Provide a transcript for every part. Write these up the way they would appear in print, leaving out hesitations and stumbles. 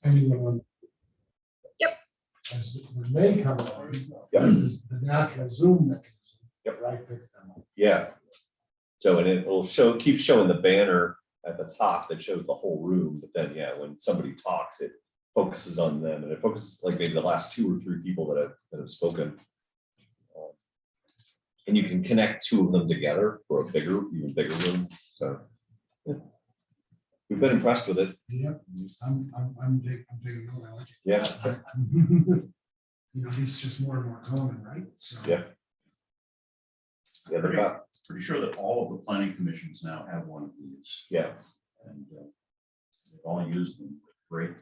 anyone. Yep. As when they come on, Yep. the natural Zoom mechanism. Yep. Right, picks them up. Yeah. So, and it will keep showing the banner at the top that shows the whole room, but then, yeah, when somebody talks, it focuses on them, and it focuses like maybe the last 2 or 3 people that have spoken. And you can connect 2 of them together for a even bigger room. So yeah. We've been impressed with it. Yeah, I'm taking note. I like it. Yeah. You know, these just more and more common, right? So Yeah. Yeah, they're about, Pretty sure that all of the planning commissions now have one of these, yeah. and they've all used them with great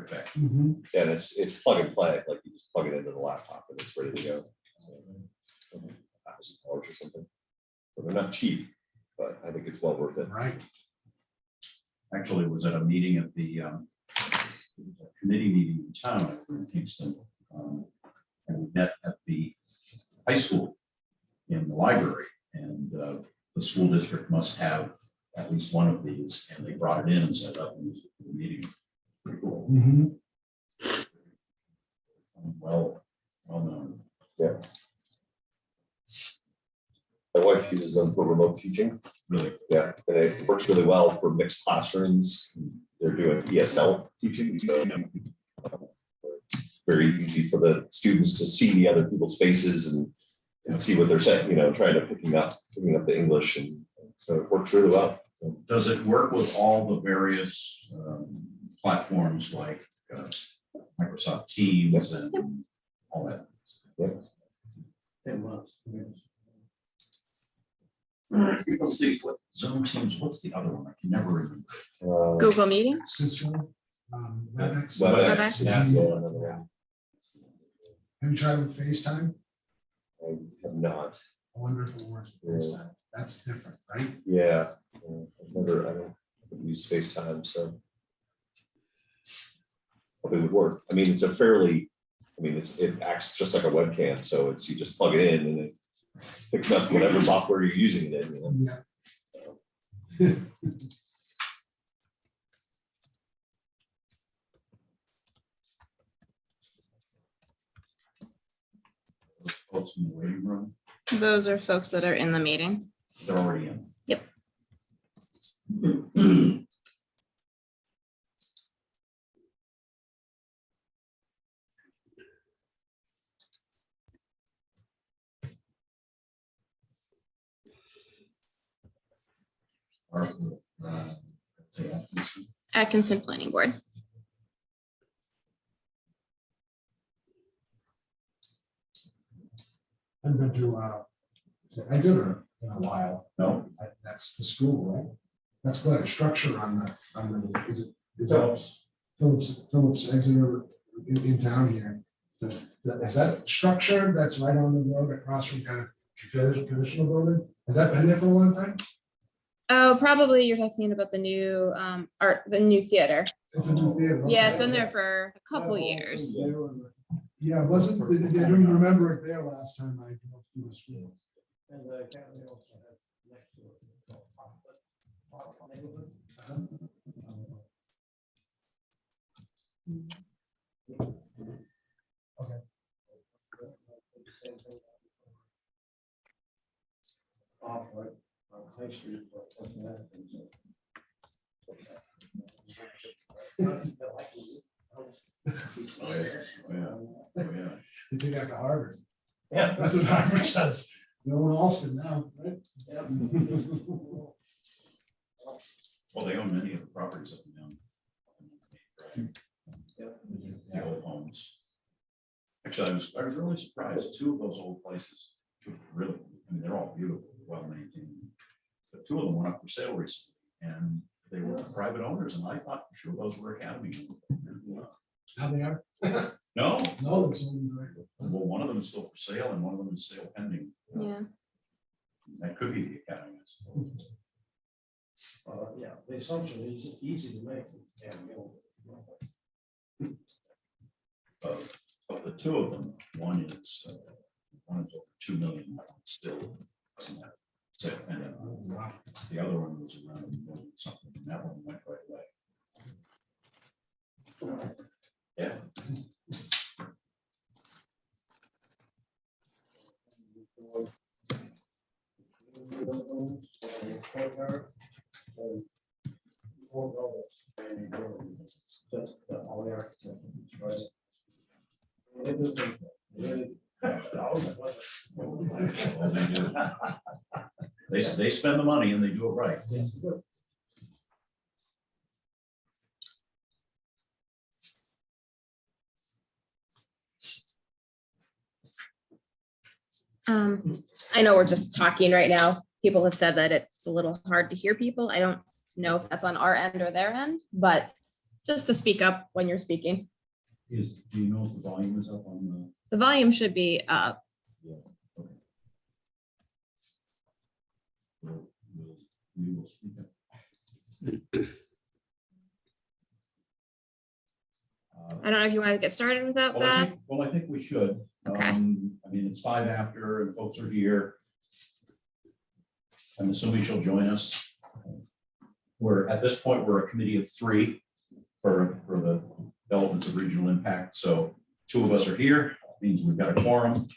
effect. Mhm. Yeah, and it's plug and play, like you just plug it into the laptop and it's ready to go. $1,000 or something. So they're not cheap, but I think it's well worth it. Right. Actually, was at a meeting at the it was a committee meeting in town in Kingston, and we met at the high school in the library, and the school district must have at least one of these, and they brought it in and set up and used it for the meeting. Pretty cool. Mhm. Well known. Yeah. My wife uses them for remote teaching. Really. Yeah, and it works really well for mixed classrooms. They're doing ESL teaching, so it's very easy for the students to see the other people's faces and see what they're saying, you know, trying to picking up the English, and so it works really well. So, Does it work with all the various platforms like Microsoft Teams and all that? yeah. What's what Zoom Teams? What's the other one? I can never remember. Google Meeting. Cisco, WebEx. WebEx. Yeah, another one. Have you tried with FaceTime? I have not. I wonder if it works with FaceTime. That's different, right? Yeah, I don't use FaceTime, so probably would work. I mean, it acts just like a webcam, so you just plug it in and it picks up whatever software you're using it in. You know? Yeah. Folks in the waiting room, Those are folks that are in the meeting. they're already in. Yep. Atkinson Planning Board. I've been to Exeter in a while. No, That's the school, right? That's quite a structure on the, is it Phillips Exeter in town here. Is that structure that's right on the road across from kind of traditional building? Has that been there for a long time? Oh, probably you're talking about the new the new theater. It's a new theater. Yeah, it's okay. been there for a couple years. Yeah, it wasn't, I didn't remember it there last time I drove through the school. And they also have next to it. Okay. Off right on High Street. Oh, yeah. You think after Harvard? Yeah. That's what Harvard does. No one else can now, right? Well, they own many of the properties up and down. Right? The old homes. Actually, I was really surprised. 2 of those old places, really, I mean, they're all beautiful, well maintained. But 2 of them went up for sale recently, and they were private owners, and I thought for sure those were Academy. Now they are? No, No, it's only right. well, one of them is still for sale, and one of them is sale pending. Yeah. That could be the Academy, I suppose. Yeah, the assumption is easy to make. Of the 2 of them, one is over 2 million, that one still doesn't have sale pending. The other one was around 1 million something, and that one went right away. Yeah. They spend the money and they do it right. I know we're just talking right now. People have said that it's a little hard to hear people. I don't know if that's on our end or their end, but just to speak up when you're speaking. Do you know if the volume is up on The volume should be up. the? Okay. We will speak up. I don't know if you want to get started without that. I think we should. Okay. I mean, it's 5 after and folks are here. I'm assuming she'll join us. At this point, we're a committee of 3 for the developments of regional impact. So 2 of us are here, means we've got a quorum,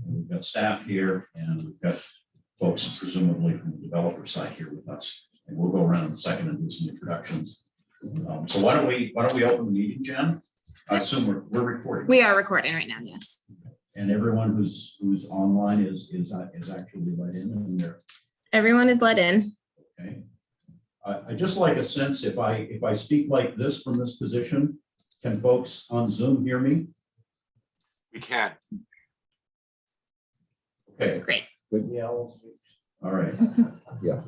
and we've got staff here, and we've got folks presumably from the developer side here with us. And we'll go around in a second and do some introductions. So why don't we open the meeting, Jen? I assume we're recording. We are recording right now, yes. And everyone who's online is actually let in, and they're Everyone is let in. okay. I just like a sense if I speak like this from this position, can folks on Zoom hear me? We can. Okay, Great. all right. Yeah.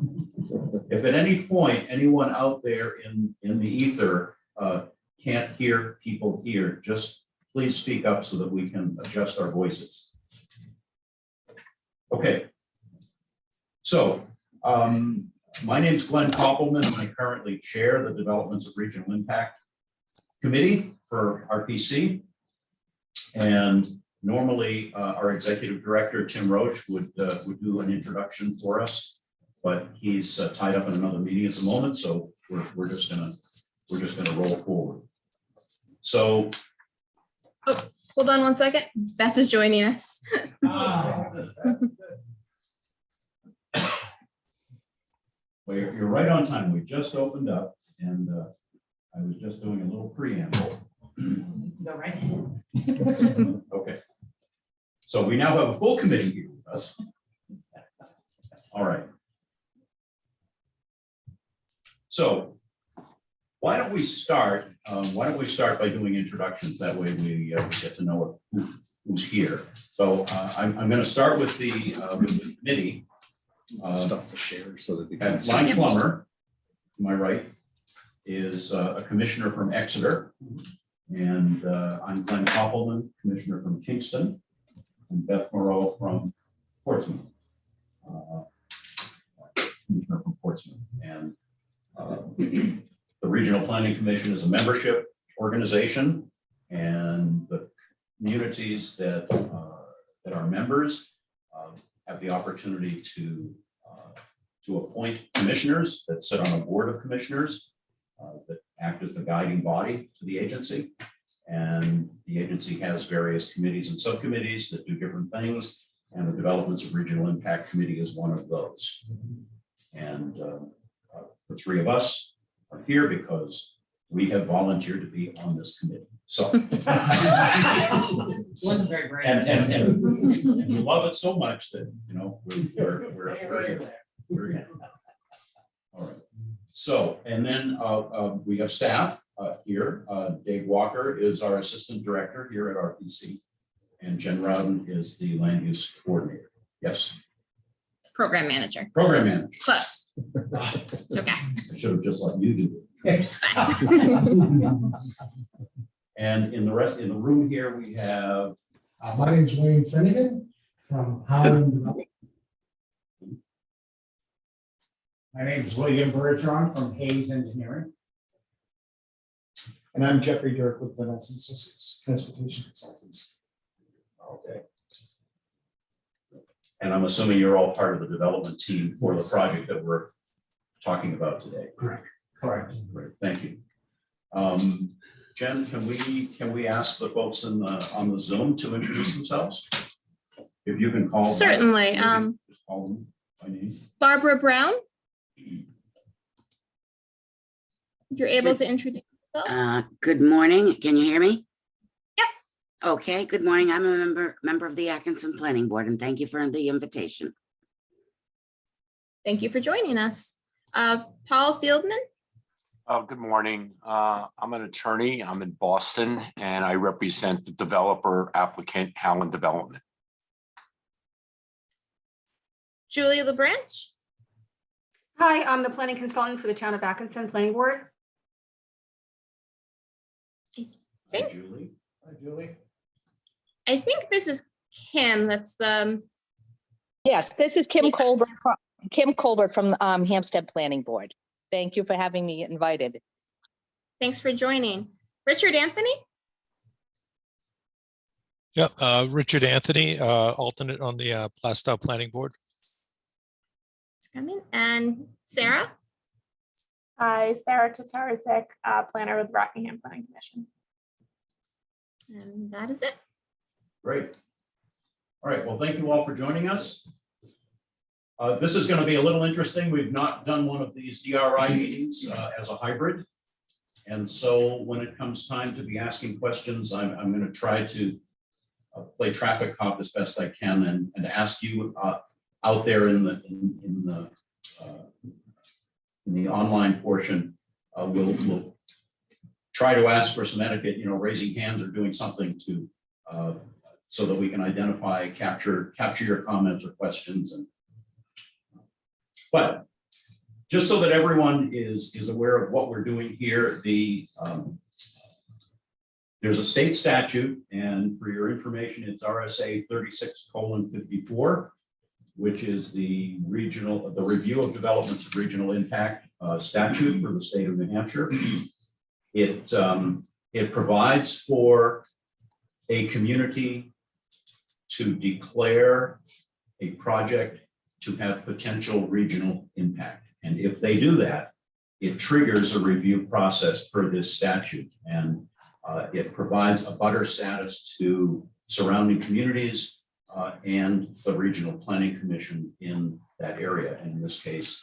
If at any point anyone out there in the ether can't hear people here, just please speak up so that we can adjust our voices. Okay. So my name is Glenn Koppelman, and I currently chair the Developments of Regional Impact Committee for RPC. And normally our executive director, Tim Roche, would do an introduction for us, but he's tied up in another meeting at the moment, so we're just gonna roll forward. So Hold on one second. Beth is joining us. well, you're right on time. We just opened up, and I was just doing a little preamble. Go right ahead. Okay. So we now have a full committee here with us. All right. So why don't we start by doing introductions? That way we get to know who's here. So I'm going to start with the committee. Stop the share so that they And can. Line Plummer, to my right, is a commissioner from Exeter. And I'm Glenn Koppelman, commissioner from Kingston, and Beth Moreau from Portsmouth. Commissioner from Portsmouth. And the Regional Planning Commission is a membership organization, and the communities that are members have the opportunity to appoint commissioners that sit on a board of commissioners that act as the guiding body to the agency. And the agency has various committees and subcommittees that do different things, and the Developments of Regional Impact Committee is one of those. And the 3 of us are here because we have volunteered to be on this committee. So Wasn't very brave. and we love it so much that, you know, we're here. All right. So, and then we have staff here. Dave Walker is our assistant director here at RPC, and Jen Rowden is the land use coordinator. Yes. Program manager. Program manager. Close. It's okay. I should have just let you do It's fine. And in the room here, we have My name's Wayne Finnegan from Howland Development. My name is William Bergeron from Hayes Engineering. And I'm Jeffrey Dirk with Vanessa Associates, Transportation Consultants. okay. And I'm assuming you're all part of the development team for the project that we're talking about today. Correct. Correct. Great, thank you. Jen, can we ask the folks on the Zoom to introduce themselves? If you can call. Certainly. Just call them by name. Barbara Brown. If you're able to introduce yourself. Good morning. Can you hear me? Yep. Okay, good morning. I'm a member of the Atkinson Planning Board, and thank you for the invitation. Thank you for joining us. Paul Fieldman. Good morning. I'm an attorney. I'm in Boston and I represent the developer applicant Howland Development. Julia LeBranch. Hi, I'm the planning consultant for the town of Atkinson Planning Board. Hi, Thank- Julie. Hi, Julie. I think this is Kim. That's the, Yes, this is Kim Yeah. Colbert, Kim Colbert from Hampstead Planning Board. Thank you for having me invited. thanks for joining. Richard Anthony. Yeah, Richard Anthony, alternate on the Plaistow Planning Board. And Sarah. Hi, Sarah Tatarasek, planner with Rockingham Planning Commission. And that is it. Great. All right, well, thank you all for joining us. This is going to be a little interesting. We've not done one of these DRI meetings as a hybrid. And so when it comes time to be asking questions, I'm going to try to play traffic cop as best I can and ask you out there in the online portion. We'll try to ask for some etiquette, raising hands or doing something to so that we can identify, capture your comments or questions. But just so that everyone is aware of what we're doing here, there's a state statute, and for your information, it's RSA 36:54, which is the review of developments of regional impact statute for the state of New Hampshire. It provides for a community to declare a project to have potential regional impact. And if they do that, it triggers a review process per this statute. And it provides a butter status to surrounding communities and the Regional Planning Commission in that area. And in this case,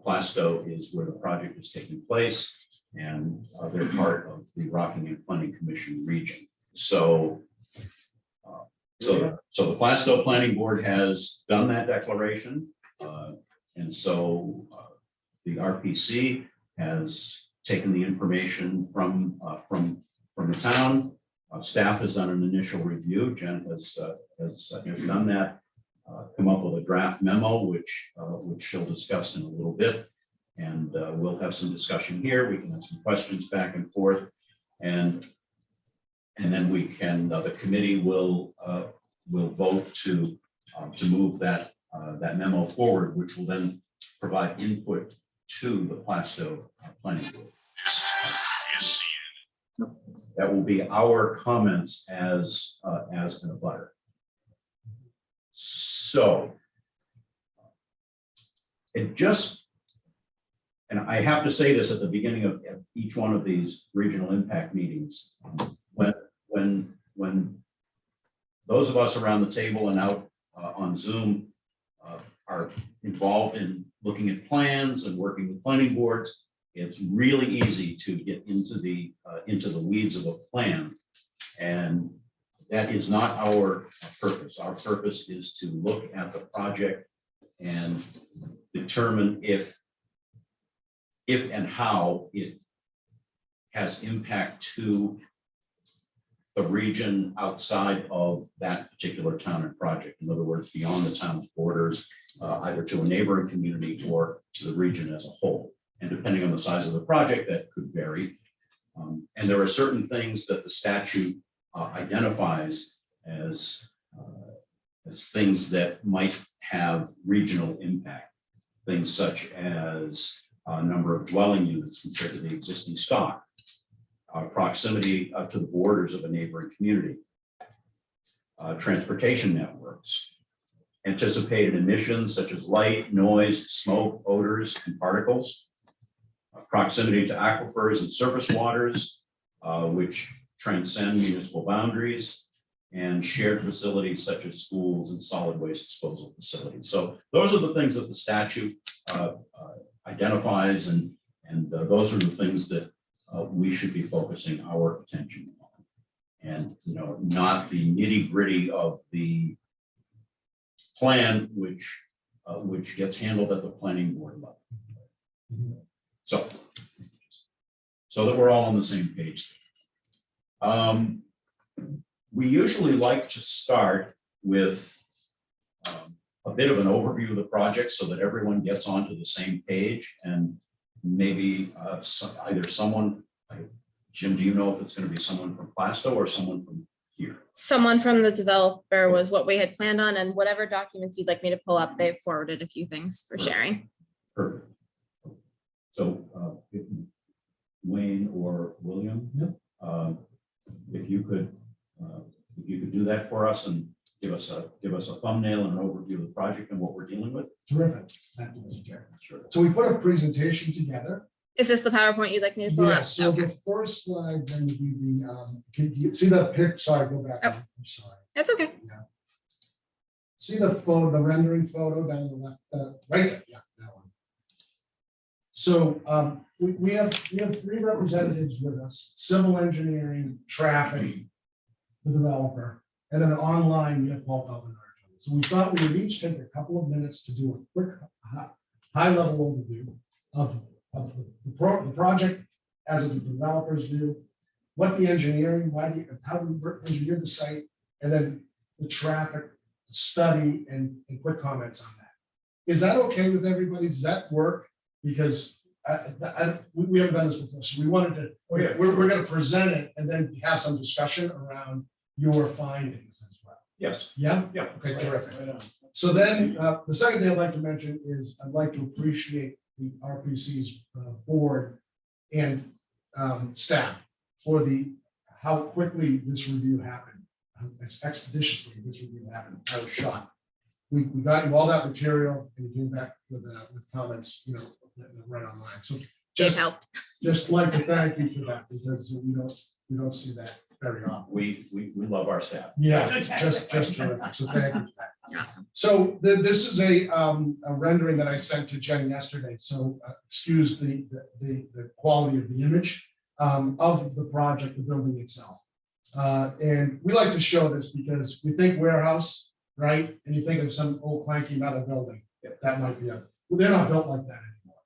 Plaistow is where the project is taking place, and they're part of the Rockingham Planning Commission region. So the Plaistow Planning Board has done that declaration. And so the RPC has taken the information from the town. Staff has done an initial review. Jen has done that, come up with a draft memo, which she'll discuss in a little bit. And we'll have some discussion here. We can have some questions back and forth. And then we can, the committee will vote to move that memo forward, which will then provide input to the Plaistow Planning Board. That will be our comments as an abutter. So and I have to say this at the beginning of each one of these regional impact meetings, when those of us around the table and out on Zoom are involved in looking at plans and working with planning boards, it's really easy to get into the weeds of a plan. And that is not our purpose. Our purpose is to look at the project and determine if and how it has impact to the region outside of that particular town and project. In other words, beyond the town's borders, either to a neighboring community or to the region as a whole. And depending on the size of the project, that could vary. And there are certain things that the statute identifies as things that might have regional impact. Things such as number of dwelling units compared to the existing stock, proximity to the borders of a neighboring community, transportation networks, anticipated emissions such as light, noise, smoke, odors, and particles, proximity to aquifers and surface waters, which transcend municipal boundaries, and shared facilities such as schools and solid waste disposal facilities. So those are the things that the statute identifies, and those are the things that we should be focusing our attention on. And, you know, not the nitty gritty of the plan, which gets handled at the planning board level. So that we're all on the same page. We usually like to start with a bit of an overview of the project so that everyone gets onto the same page, and maybe either someone, Jim, do you know if it's going to be someone from Plaistow or someone from here? Someone from the developer was what we had planned on, and whatever documents you'd like me to pull up, they've forwarded a few things for sharing. Perfect. So Wayne or William, if you could do that for us and give us a thumbnail and an overview of the project and what we're dealing with. Terrific. Thank you, Mr. Chair. Sure. So we put a presentation together. Is this the PowerPoint you'd like me to pull up? Yes, so Okay. the first slide then would be the, can you see the pic? Sorry, go back. Oh. I'm sorry. That's okay. See the photo, the rendering photo down the left, right there, yeah, that one. So we have three representatives with us: civil engineering, traffic, the developer, and then online we have Paul Feldman. So we thought we would each take a couple of minutes to do a quick high-level overview of the project as a developer's view, what the engineering, how we engineered the site, and then the traffic study and quick comments on that. Is that okay with everybody? Does that work? Because we haven't done this before, so we wanted to, we're going to present it and then have some discussion around your findings as well. Yes. Yeah? Yeah. Okay, terrific. So then the second thing I'd like to mention is I'd like to appreciate the RPC's board and staff for how quickly this review happened. As expeditiously this review happened. I was shocked. We got you all that material and you came back with comments, you know, right online. So just like to thank you for that, because we don't see that very often. We love our staff. Yeah, just terrific. So thank you for that. Yeah. So this is a rendering that I sent to Jen yesterday. So excuse the quality of the image of the project, the building itself. And we like to show this because we think warehouse, right? And you think of some old clanky metal building. That might be well, they're not built like that anymore.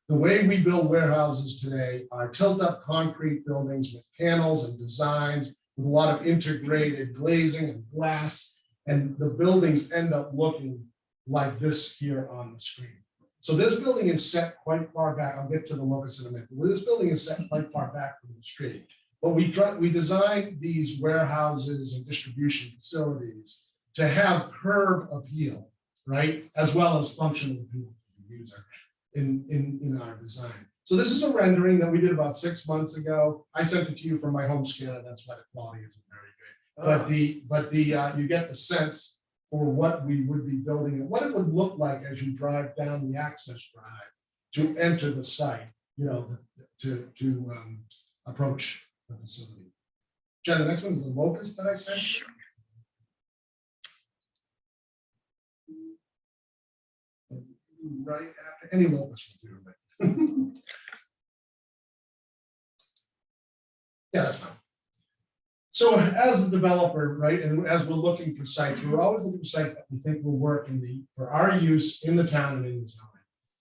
The way we build warehouses today are tilt-up concrete buildings with panels and designs with a lot of integrated glazing and glass. And the buildings end up looking like this here on the screen. So this building is set quite far back. I'll get to the locus in a minute. But this building is set quite far back from the street. But we designed these warehouses and distribution facilities to have curb appeal, right? As well as functional appeal for the user in our design. So this is a rendering that we did about 6 months ago. I sent it to you from my home scanner. That's why the quality isn't very good. But you get the sense for what we would be building and what it would look like as you drive down the access drive to enter the site, you know, to approach the facility. Jen, the next one is the locus that I sent. Sure. Right after any locus will do, but yeah, that's fine. So as the developer, right, and as we're looking for sites, we're always looking for sites that we think will work for our use in the town and in the zone.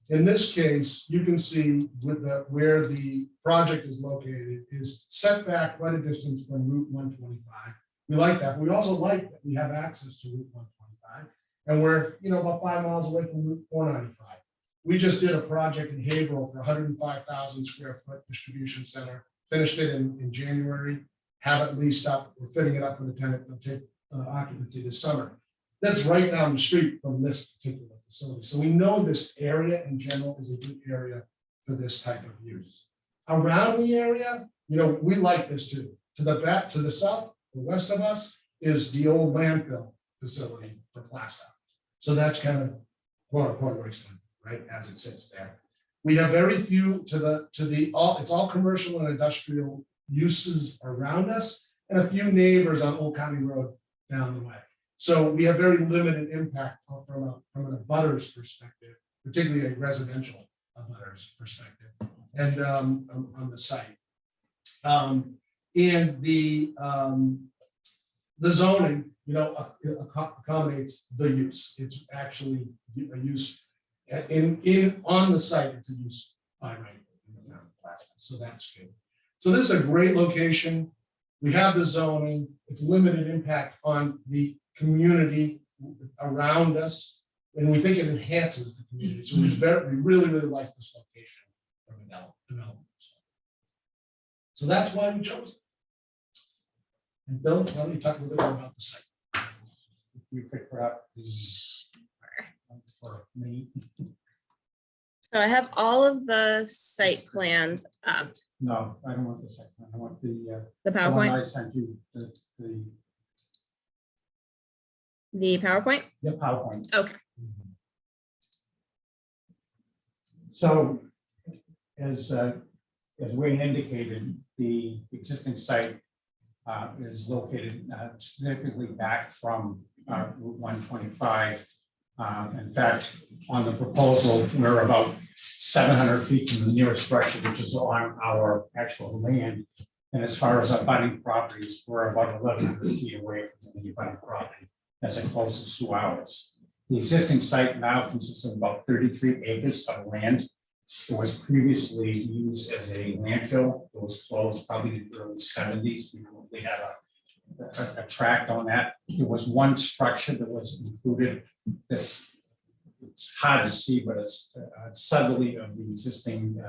In this case, you can see with where the project is located is set back quite a distance from Route 125. We like that. We also like that we have access to Route 125, and we're about 5 miles away from Route 495. We just did a project in Haverhill for 105,000 square foot distribution center. Finished it in January. Have it leased up. We're fitting it up for the tenant. They'll take occupancy this summer. That's right down the street from this particular facility. So we know this area in general is a good area for this type of use. Around the area, we like this too. To the south, the west of us is the old landfill facility for Plaistow. So that's kind of quote unquote wasteland, right, as it sits there. We have very few it's all commercial and industrial uses around us and a few neighbors on Old County Road down the way. So we have very limited impact from an abutters perspective, particularly a residential abutters perspective, and on the site. And the zoning, accommodates the use. It's actually a use on the site. It's a use by right in the town of Plaistow. So that's good. So this is a great location. We have the zoning. It's limited impact on the community around us, and we think it enhances the community. So we really like this location for development. So that's why we chose it. And Bill, why don't you talk a little bit more about the site? If you could put up the for me. So I have all of the site plans up, No, I don't want the second one. I want the the the one I PowerPoint, sent you, the PowerPoint. the PowerPoint. Okay. So as Wayne indicated, the existing site is located significantly back from Route 125. In fact, on the proposal, we're about 700 feet from the nearest structure, which is on our actual land. And as far as abutting properties, we're about 1,100 feet away from the abutting property. That's the closest to ours. The existing site now consists of about 33 acres of land. It was previously used as a landfill. It was closed probably in the early 70s. We had a tract on that. There was one structure that was included. It's hard to see, but it's southerly of the existing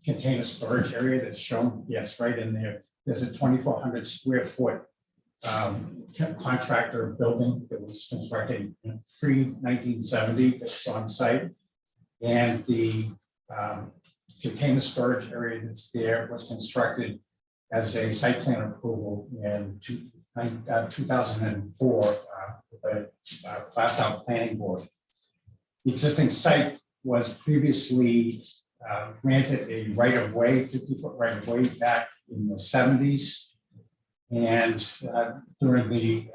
container storage area that's shown. Yes, right in there. There's a 2,400 square foot contractor building that was constructed pre-1970 that's on site. And the container storage area that's there was constructed as a site plan approval in 2004 with the Plaistow Planning Board. The existing site was previously granted a right-of-way, 50-foot right-of-way back in the 70s. And during the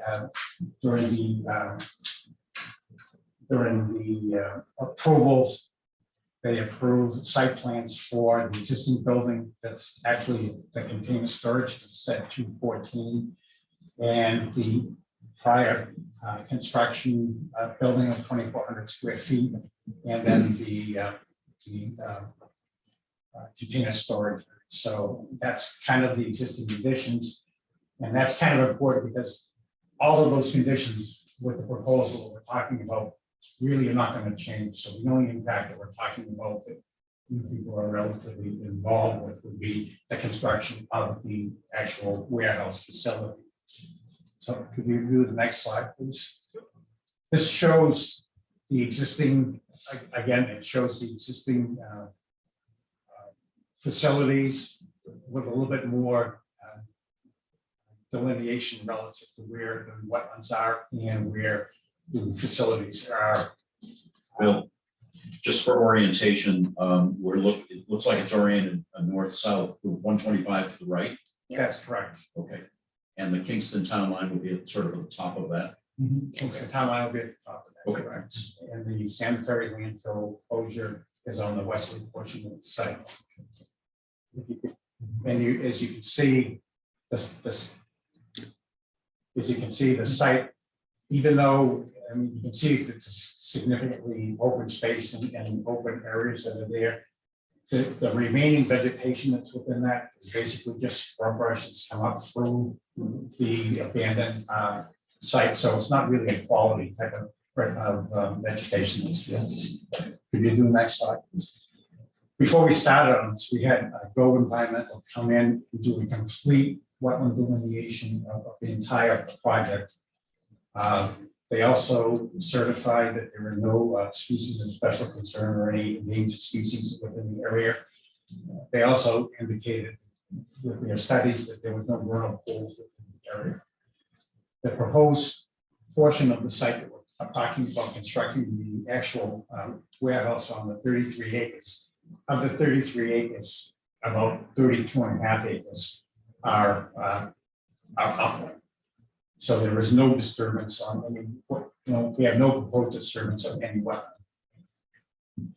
approvals, they approved site plans for the existing building that's actually the container storage that's at 214, and the prior construction building of 2,400 square feet, and then the container storage. So that's kind of the existing conditions, and that's kind of important because all of those conditions with the proposal we're talking about really are not going to change. So the only impact that we're talking about that you people are relatively involved with would be the construction of the actual warehouse facility. So could you view the next slide, please? This shows the existing, again, it shows the existing facilities with a little bit more delineation relative to where the wetlands are and where the facilities are. Bill, just for orientation, it looks like it's oriented north-south, 125 to the right. That's correct. Okay. And the Kingston town line will be at sort of the top of that. Yes. The town line will be at the top of that. Okay. Correct. And the sanitary landfill closure is on the westerly portion of the site. And as you can see, the site, even though, I mean, you can see it's a significantly open space and open areas that are there. The remaining vegetation that's within that is basically just scrub brush that's come up through the abandoned site. So it's not really a quality type of vegetation that's there. Could you do the next slide, please? Before we started on this, we had Go Environmental come in and do a complete wetland delineation of the entire project. They also certified that there are no species of special concern or any endangered species within the area. They also indicated with their studies that there was no vernal pools within the area. The proposed portion of the site that we're talking about constructing the actual warehouse on the 33 acres. Of the 33 acres, about 32.5 acres are upland. So there is no disturbance on any, we have no proposed disturbance of any wetland.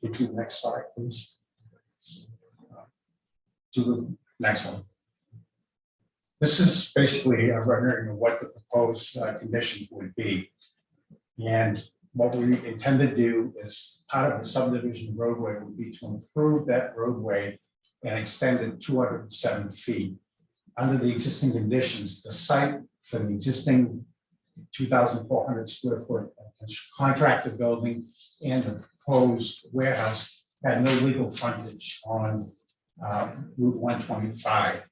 If you next slide, please. To the next one. This is basically a rendering of what the proposed conditions would be. And what we intend to do is part of the subdivision roadway would be to improve that roadway and extend it 207 feet. Under the existing conditions, the site for the existing 2,400 square foot contractor building and the proposed warehouse had no legal frontage on Route 125.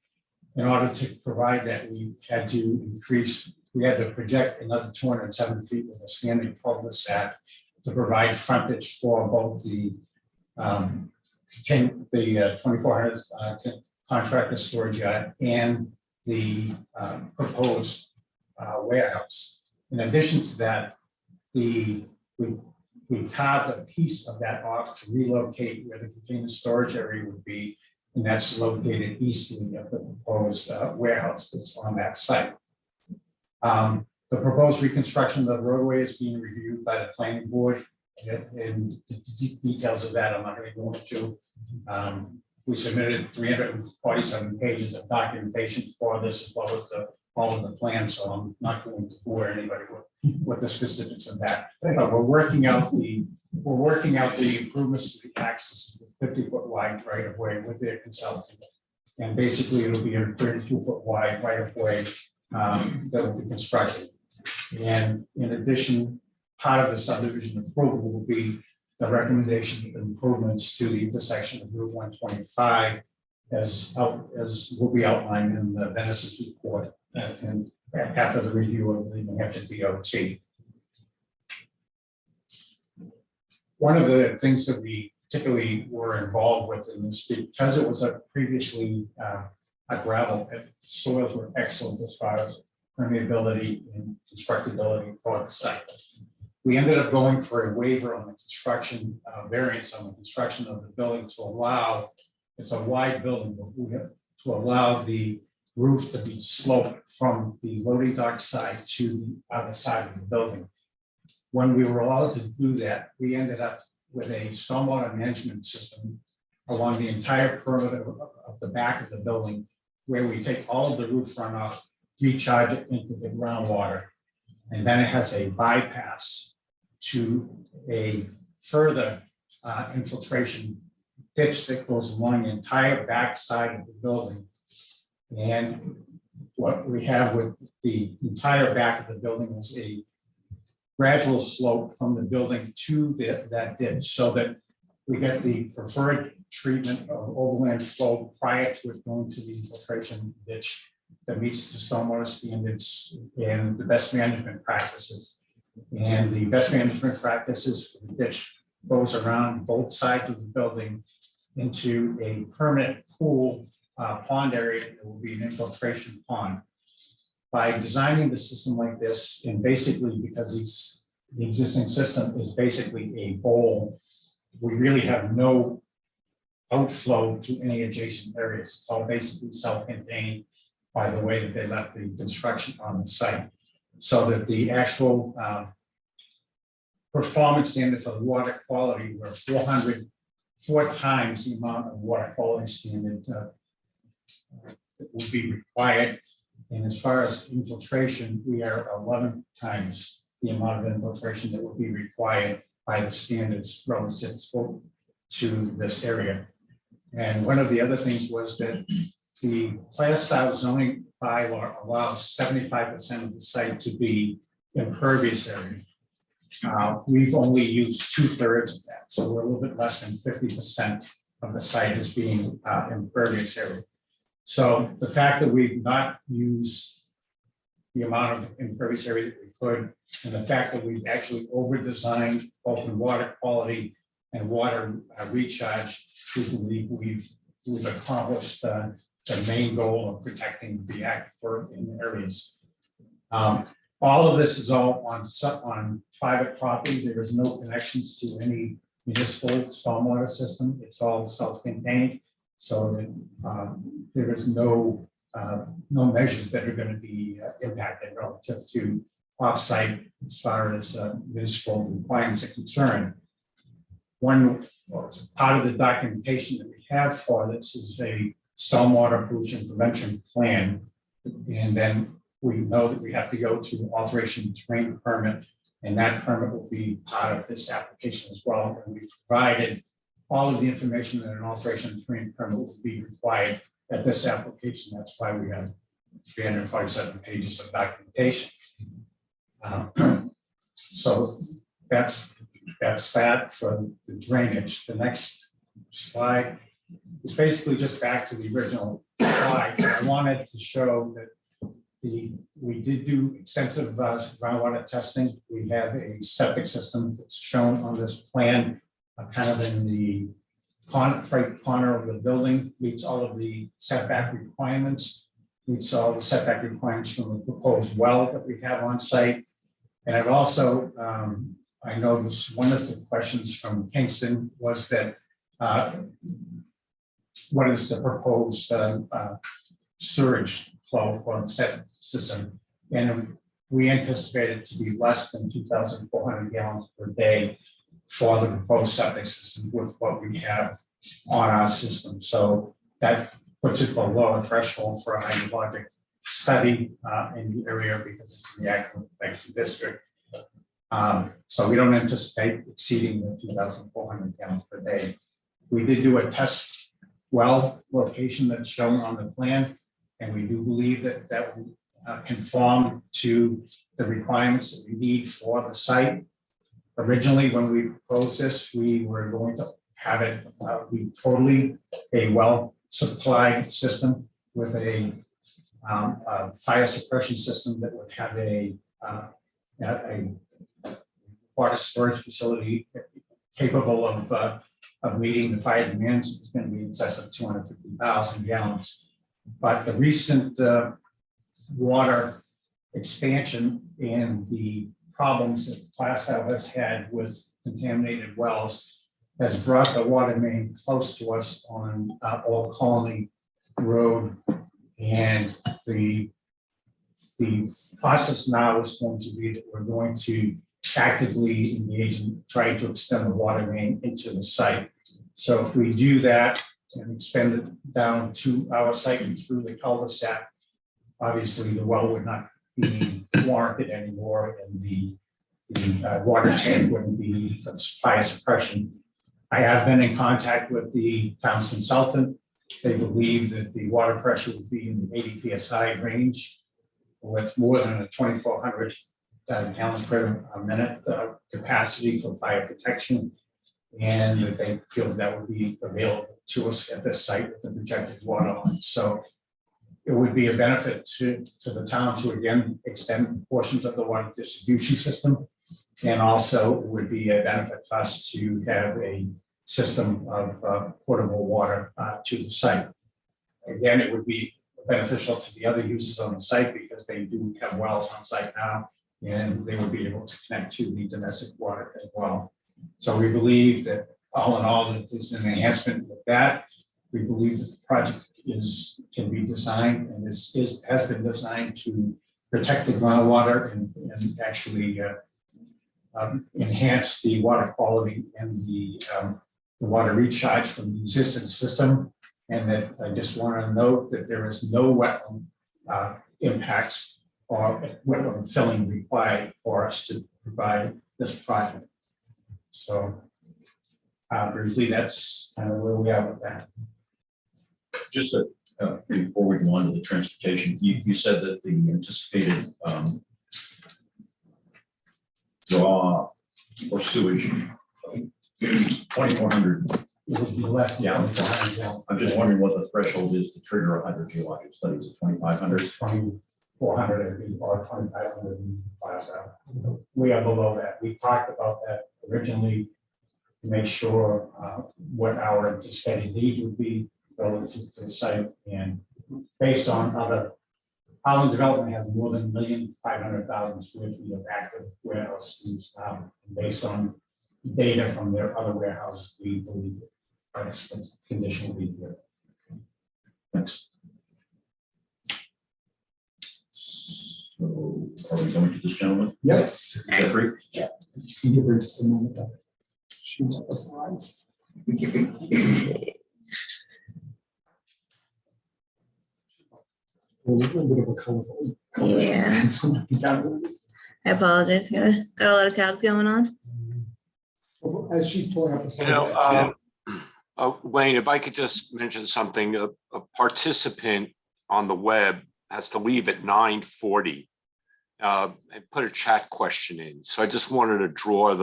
In order to provide that, we had to project another 207 feet with a standing cul-de-sac to provide frontage for both the 2,400 contractor storage yard and the proposed warehouse. In addition to that, we carved a piece of that off to relocate where the container storage area would be, and that's located easterly of the proposed warehouse that's on that site. The proposed reconstruction of the roadway is being reviewed by the planning board, and the details of that I'm not going to go into. We submitted 347 pages of documentation for this, as well as all of the plans, so I'm not going to bore anybody with the specifics of that. But we're working out the improvements to the access to the 50-foot wide right of way with their consultant. And basically it'll be a 32-foot wide right of way that will be constructed. And in addition, part of the subdivision approval will be the recommendation of improvements to the intersection of Route 125 as will be outlined in the Venice's report and after the review of the New Hampshire DOT. One of the things that we particularly were involved with in this, because it was a previously a gravel pit, soils were excellent as far as permeability and constructability for the site. We ended up going for a waiver on the construction, variance on the construction of the building to allow, it's a wide building, but we have to allow the roof to be sloped from the loading dock side to the other side of the building. When we were allowed to do that, we ended up with a stormwater management system along the entire perimeter of the back of the building, where we take all of the roof runoff, recharge it into the groundwater, and then it has a bypass to a further infiltration ditch that goes along the entire back side of the building. And what we have with the entire back of the building is a gradual slope from the building to that ditch, so that we get the preferred treatment of overland flow prior to it going to the infiltration ditch that meets the stormwater standards and the best management practices. And the best management practices for the ditch goes around both sides of the building into a permanent pool pond area that will be an infiltration pond. By designing the system like this, and basically because the existing system is basically a bowl, we really have no outflow to any adjacent areas. It's all basically self-contained by the way that they left the construction on the site, so that the actual performance standard for the water quality were 404 times the amount of water quality standard that would be required. And as far as infiltration, we are 11 times the amount of infiltration that would be required by the standards relative to this area. And one of the other things was that the Plaistow zoning bylaw allows 75% of the site to be impervious area. We've only used 2/3 of that, so we're a little bit less than 50% of the site as being impervious area. So the fact that we've not used the amount of impervious area that we could, and the fact that we've actually over-designed both in water quality and water recharge, we believe we've accomplished the main goal of protecting the aquifer in the areas. All of this is all on private property. There is no connections to any municipal stormwater system. It's all self-contained. So that there is no no measures that are going to be impacted relative to offsite as far as municipal requirements are concerned. One part of the documentation that we have for this is a stormwater pollution prevention plan. And then we know that we have to go to alteration of terrain permit, and that permit will be part of this application as well. And we've provided all of the information that an alteration of terrain permit will be required at this application. That's why we have 347 pages of documentation. So that's that for the drainage. The next slide is basically just back to the original slide. I wanted to show that we did do extensive groundwater testing. We have a septic system that's shown on this plan, kind of in the right corner of the building, meets all of the setback requirements, meets all the setback requirements from the proposed well that we have on site. And I've also, I know this, one of the questions from Kingston was that what is the proposed surge flow for the septic system? And we anticipate it to be less than 2,400 gallons per day for the proposed septic system with what we have on our system. So that puts it below a threshold for a hydrologic study in the area because it's in the aquifer protection district. So we don't anticipate exceeding the 2,400 gallons per day. We did do a test well location that's shown on the plan, and we do believe that that will conform to the requirements that we need for the site. Originally, when we proposed this, we were going to have it be totally a well supplied system with a fire suppression system that would have a water storage facility capable of meeting the fire demands. It's going to be in excess of 250,000 gallons. But the recent water expansion and the problems that Plaistow has had with contaminated wells has brought the water main close to us on Old Colony Road. And the process now is going to be that we're going to actively engage in trying to extend the water main into the site. So if we do that and expand it down to our site and through the cul-de-sac, obviously the well would not be warranted anymore, and the water tank wouldn't be needed for fire suppression. I have been in contact with the town's consultant. They believe that the water pressure would be in the 80 psi range with more than a 2,400 gallons per minute capacity for fire protection, and that they feel that would be available to us at this site with the projected water line. So it would be a benefit to the town to again extend portions of the water distribution system, and also it would be a benefit to us to have a system of portable water to the site. Again, it would be beneficial to the other users on the site because they do have wells on site now, and they would be able to connect to the domestic water as well. So we believe that all in all, that there's an enhancement with that. We believe that the project can be designed and has been designed to protect the groundwater and actually enhance the water quality and the water recharge from the existing system. And that I just want to note that there is no wetland impacts or wetland filling required for us to provide this project. So briefly, that's kind of where we are with that. Just before we go on to the transportation, you said that the anticipated draw or sewage 2,400 It would be less than 2,400 gallons. I'm just wondering what the threshold is to trigger a hydrogeologic study. Is it 2,500? 2,400 or 2,500 in Plaistow. We are below that. We talked about that originally to make sure what our anticipated needs would be relative to the site, and based on other, Holland Development has more than 1,500,000 square feet of active warehouse use now. Based on data from their other warehouses, we believe that this condition will be good. Thanks. So are we going to this gentleman? Yes. Jeffrey? Give her just a moment. Shoot up the slides. Well, there's a little bit of a colorful. Yeah. I apologize, guys. Got a lot of tabs going on. As she's pulling up the You know, slide. Wayne, if I could just mention something, a participant on the web has to leave at 9:40 and put a chat question in. So I just wanted to draw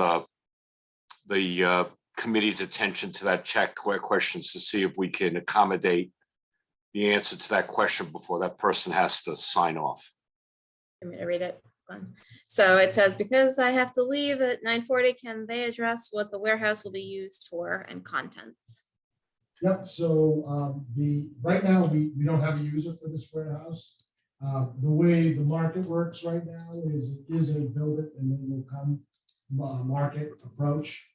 the committee's attention to that chat questions to see if we can accommodate the answer to that question before that person has to sign off. I'm gonna read it. Glenn. So it says, because I have to leave at 9:40, can they address what the warehouse will be used for and contents? Yep, so right now, we don't have a user for this warehouse. The way the market works right now is it is a build it and then will come market approach.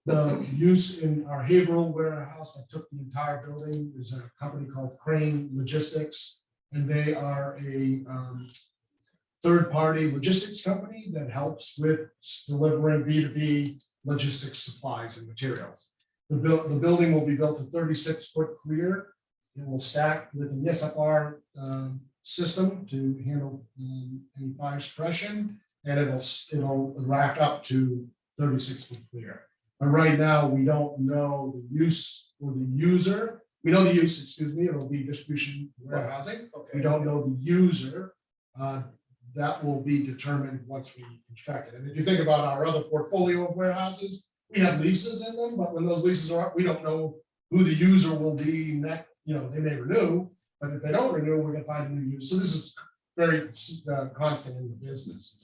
The use in our Haverhill warehouse that took the entire building is a company called Crane Logistics, and they are a third-party logistics company that helps with delivering B2B logistics supplies and materials. The building will be built at 36-foot clear. It will stack with an SFR system to handle any fire suppression, and it'll rack up to 36-foot clear. But right now, we don't know the use or the user. We know the use, excuse me, it'll be distribution warehousing. We don't know the user. That will be determined once we construct it. And if you think about our other portfolio of warehouses, we have leases in them, but when those leases are up, we don't know who the user will be next. You know, they may renew, but if they don't renew, we're gonna find a new user. So this is very constant in the business.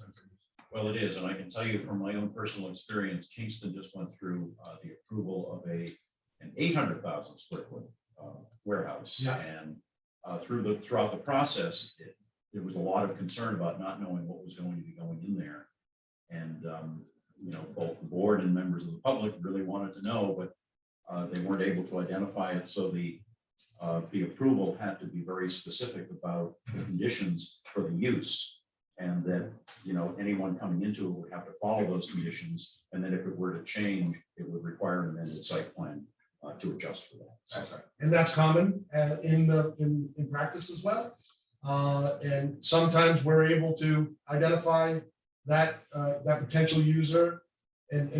Well, it is, and I can tell you from my own personal experience, Kingston just went through the approval of an 800,000 square foot warehouse. Yeah. And throughout the process, there was a lot of concern about not knowing what was going to be going in there. And, you know, both the board and members of the public really wanted to know, but they weren't able to identify it. So the approval had to be very specific about the conditions for the use. And that, you know, anyone coming into it would have to follow those conditions. And then if it were to change, it would require an amended site plan to adjust for that. That's right. And that's common in practice as well. And sometimes we're able to identify that potential user and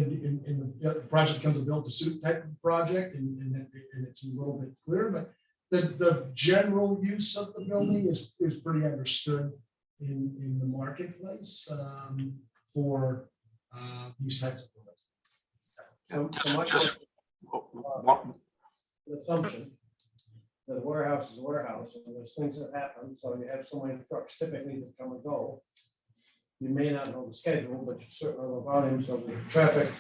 the project becomes a build to suit type of project and it's a little bit clearer, but the general use of the building is pretty understood in the marketplace for these types of products. The assumption that a warehouse is a warehouse, and there's things that happen, so you have so many trucks typically that come and go. You may not know the schedule, but you certainly know the volume, so the traffic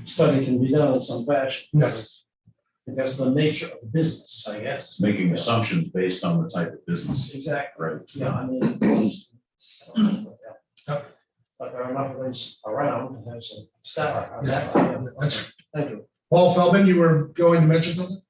study can be done in some fashion. Yes. I guess the nature of the business, I guess. It's making assumptions based on the type of business. Exactly. Right. Yeah, I mean. But there are enough of these around to have some staff. That's Thank you. Paul Feldman, you were going to mention something?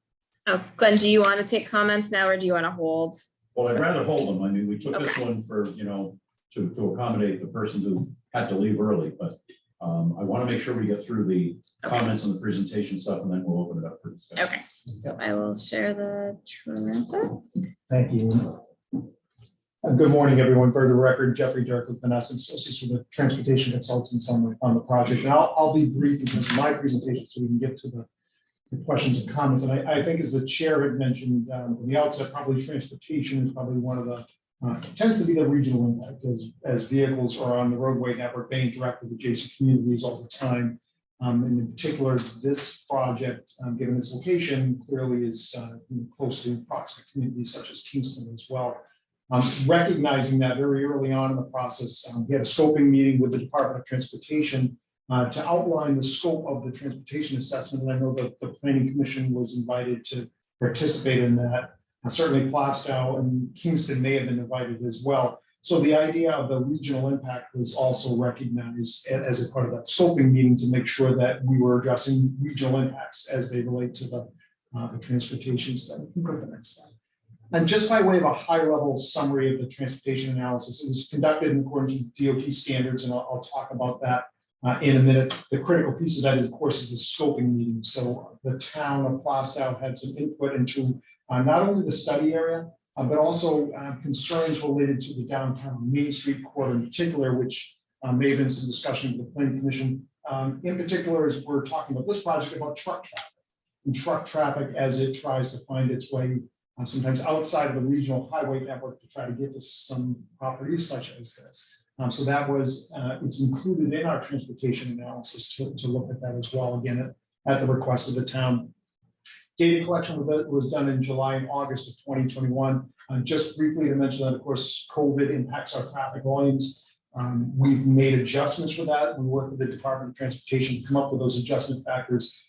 Oh, Glenn, do you want to take comments now or do you want to hold? Well, I'd rather hold them. I mean, we took this one for, you know, to accommodate the person who had to leave early, but I want to make sure we get through the comments and the presentation stuff, and then we'll open it up for discussion. Okay, so I will share the trailer. Thank you. Good morning, everyone. For the record, Jeffrey Dirk with Vanessa Associates with the transportation consultants on the project. And I'll be brief in terms of my presentation so we can get to the questions and comments. And I think as the chair had mentioned from the outset, probably transportation is probably one of the tends to be the regional impact as vehicles are on the roadway network, they interact with adjacent communities all the time. And in particular, this project, given its location, clearly is close to proximate communities such as Kingston as well. Recognizing that very early on in the process, we had a scoping meeting with the Department of Transportation to outline the scope of the transportation assessment. And I know that the Planning Commission was invited to participate in that. Certainly Plaistow and Kingston may have been invited as well. So the idea of the regional impact was also recognized as a part of that scoping meeting to make sure that we were addressing regional impacts as they relate to the transportation study. Go to the next slide. And just by way of a high-level summary of the transportation analysis, it was conducted in accordance with DOT standards, and I'll talk about that in a minute. The critical piece of that, is, of course, is the scoping meeting. So the town of Plaistow had some input into not only the study area, but also concerns related to the downtown Main Street corridor in particular, which may have been some discussion with the planning commission. In particular, as we're talking about this project, about truck traffic. And truck traffic as it tries to find its way sometimes outside of the regional highway network to try to get to some properties such as this. So that was, it's included in our transportation analysis to look at that as well, again, at the request of the town. Data collection was done in July and August of 2021. Just briefly to mention that, of course, COVID impacts our traffic volumes. We've made adjustments for that. We work with the Department of Transportation to come up with those adjustment factors.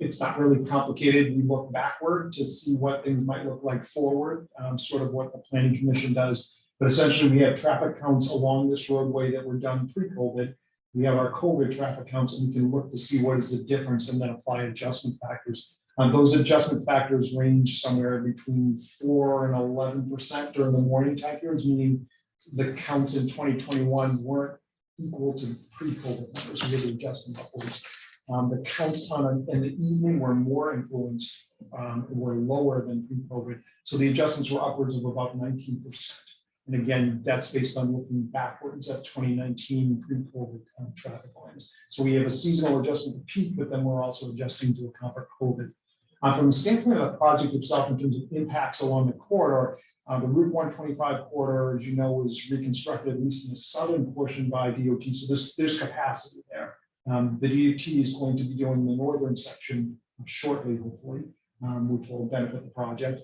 It's not really complicated. We look backward to see what things might look like forward, sort of what the Planning Commission does. But essentially, we have traffic counts along this roadway that were done pre-COVID. We have our COVID traffic counts, and we can look to see what is the difference and then apply adjustment factors. Those adjustment factors range somewhere between 4 and 11% during the morning time periods, meaning the counts in 2021 weren't equal to pre-COVID numbers. We had to adjust them upwards. The counts in the evening were more influenced, were lower than pre-COVID. So the adjustments were upwards of about 19%. And again, that's based on looking backwards at 2019 pre-COVID traffic volumes. So we have a seasonal adjustment to peak, but then we're also adjusting to account for COVID. From the standpoint of the project itself, in terms of impacts along the corridor, the Route 125 corridor, as you know, was reconstructed at least in the southern portion by DOT. So there's capacity there. The DOT is going to be doing the northern section shortly, hopefully, which will benefit the project.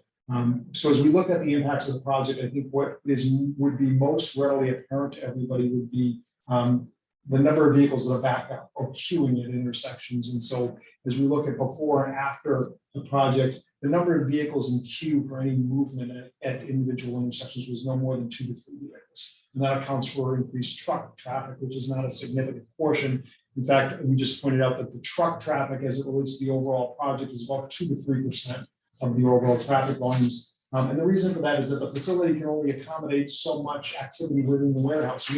So as we look at the impacts of the project, I think what would be most readily apparent to everybody would be the number of vehicles that are back up or queuing at intersections. And so as we look at before and after the project, the number of vehicles in queue for any movement at individual intersections was no more than 2 to 3 vehicles. And that accounts for increased truck traffic, which is not a significant portion. In fact, we just pointed out that the truck traffic as it relates to the overall project is about 2 to 3% of the overall traffic volumes. And the reason for that is that the facility can only accommodate so much activity within the warehouse.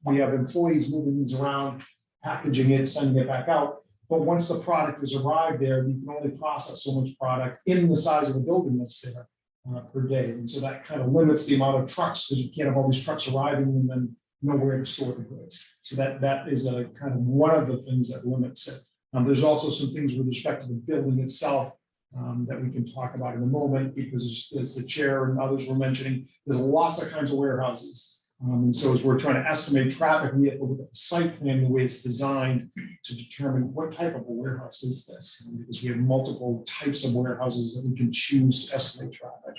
We have employees moving these around, packaging it, sending it back out. But once the product has arrived there, you can only process so much product in the size of the building that's there per day. And so that kind of limits the amount of trucks, because you can't have all these trucks arriving and then nowhere to store the goods. So that is a kind of one of the things that limits it. There's also some things with respect to the building itself that we can talk about in a moment, because as the chair and others were mentioning, there's lots of kinds of warehouses. And so as we're trying to estimate traffic, we have to look at the site plan, the way it's designed to determine what type of a warehouse is this, because we have multiple types of warehouses that we can choose to estimate traffic.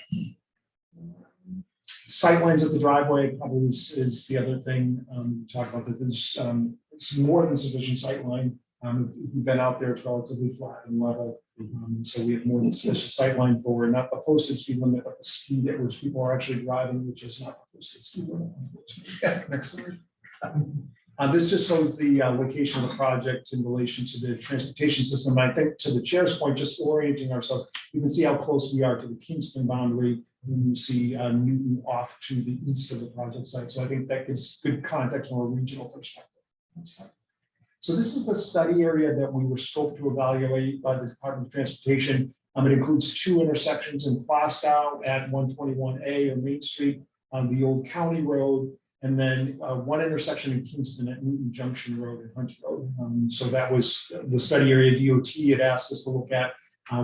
Sight lines at the driveway probably is the other thing to talk about. That there's it's more than sufficient sight line. We've been out there, it's relatively flat and level. So we have more than sufficient sight line for not the posted speed limit, but the speed at which people are actually driving, which is not the posted speed limit. Next slide. This just shows the location of the project in relation to the transportation system. I think to the chair's point, just orienting ourselves, you can see how close we are to the Kingston boundary. And you see Newton off to the east of the project site. So I think that gives good context from a regional perspective. So this is the study area that we were scoped to evaluate by the Department of Transportation. It includes 2 intersections in Plaistow at 121A or Main Street on the old county road, and then 1 intersection in Kingston at Newton Junction Road and Hunt Road. So that was the study area DOT had asked us to look at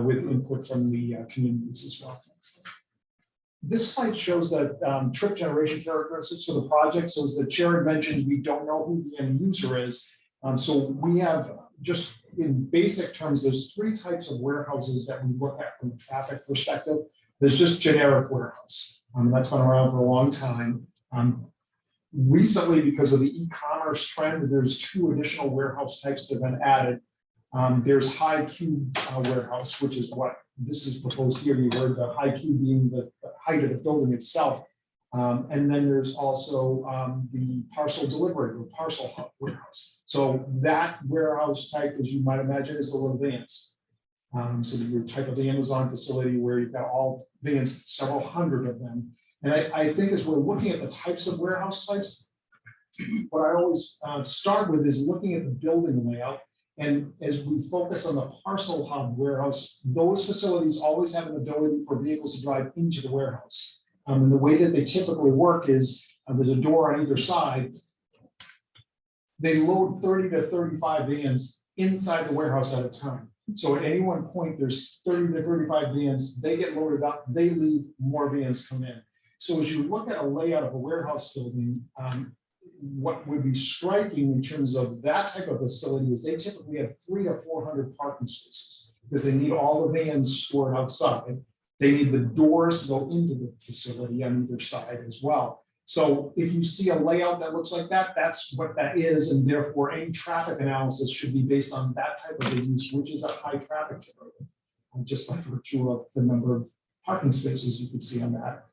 with input from the communities as well. This slide shows the trip generation characteristics of the project. So as the chair had mentioned, we don't know who the end user is. So we have, just in basic terms, there's 3 types of warehouses that we look at from a traffic perspective. There's just generic warehouse. That's been around for a long time. Recently, because of the e-commerce trend, there's 2 additional warehouse types that have been added. There's high cube warehouse, which is what this is proposed here. You heard the high cube being the height of the building itself. And then there's also the parcel delivery or parcel hub warehouse. So that warehouse type, as you might imagine, is a little advanced. So your type of Amazon facility where you've got all vans, several hundred of them. And I think as we're looking at the types of warehouse types, what I always start with is looking at the building layout. And as we focus on the parcel hub warehouse, those facilities always have an ability for vehicles to drive into the warehouse. And the way that they typically work is there's a door on either side. They load 30 to 35 vans inside the warehouse at a time. So at any one point, there's 30 to 35 vans, they get loaded up, they leave, more vans come in. So as you look at a layout of a warehouse building, what would be striking in terms of that type of facility is they typically have 300 to 400 parking spaces because they need all the vans stored outside. They need the doors to go into the facility on either side as well. So if you see a layout that looks like that, that's what that is. And therefore any traffic analysis should be based on that type of a use, which is a high traffic generator, just by virtue of the number of parking spaces you can see on that.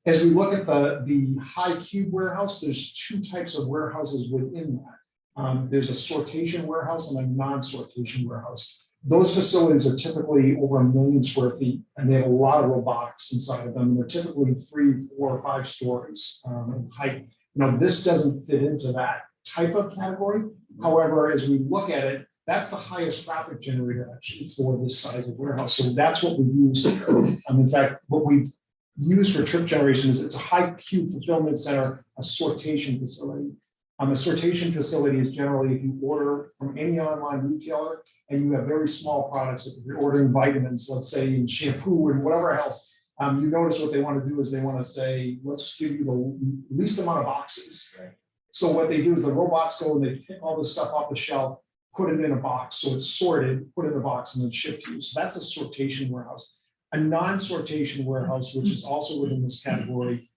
As we look at the high cube warehouse, there's two types of warehouses within that. There's a sortation warehouse and a non-sortation warehouse. Those facilities are typically over 1 million square feet, and they have a lot of robotics inside of them. And they're typically 3, 4, or 5 stories in height. This doesn't fit into that type of category. However, as we look at it, that's the highest traffic generator actually for this size of warehouse. So that's what we use here. In fact, what we've used for trip generation is it's a high cube fulfillment center, a sortation facility. A sortation facility is generally if you order from any online retailer and you have very small products, if you're ordering vitamins, let's say in shampoo and whatever else, you notice what they want to do is they want to say, let's give you the least amount of boxes. Right. So what they do is the robots go and they pick all this stuff off the shelf, put it in a box. So it's sorted, put it in a box and then shipped to you. So that's a sortation warehouse. A non-sortation warehouse, which is also within this category,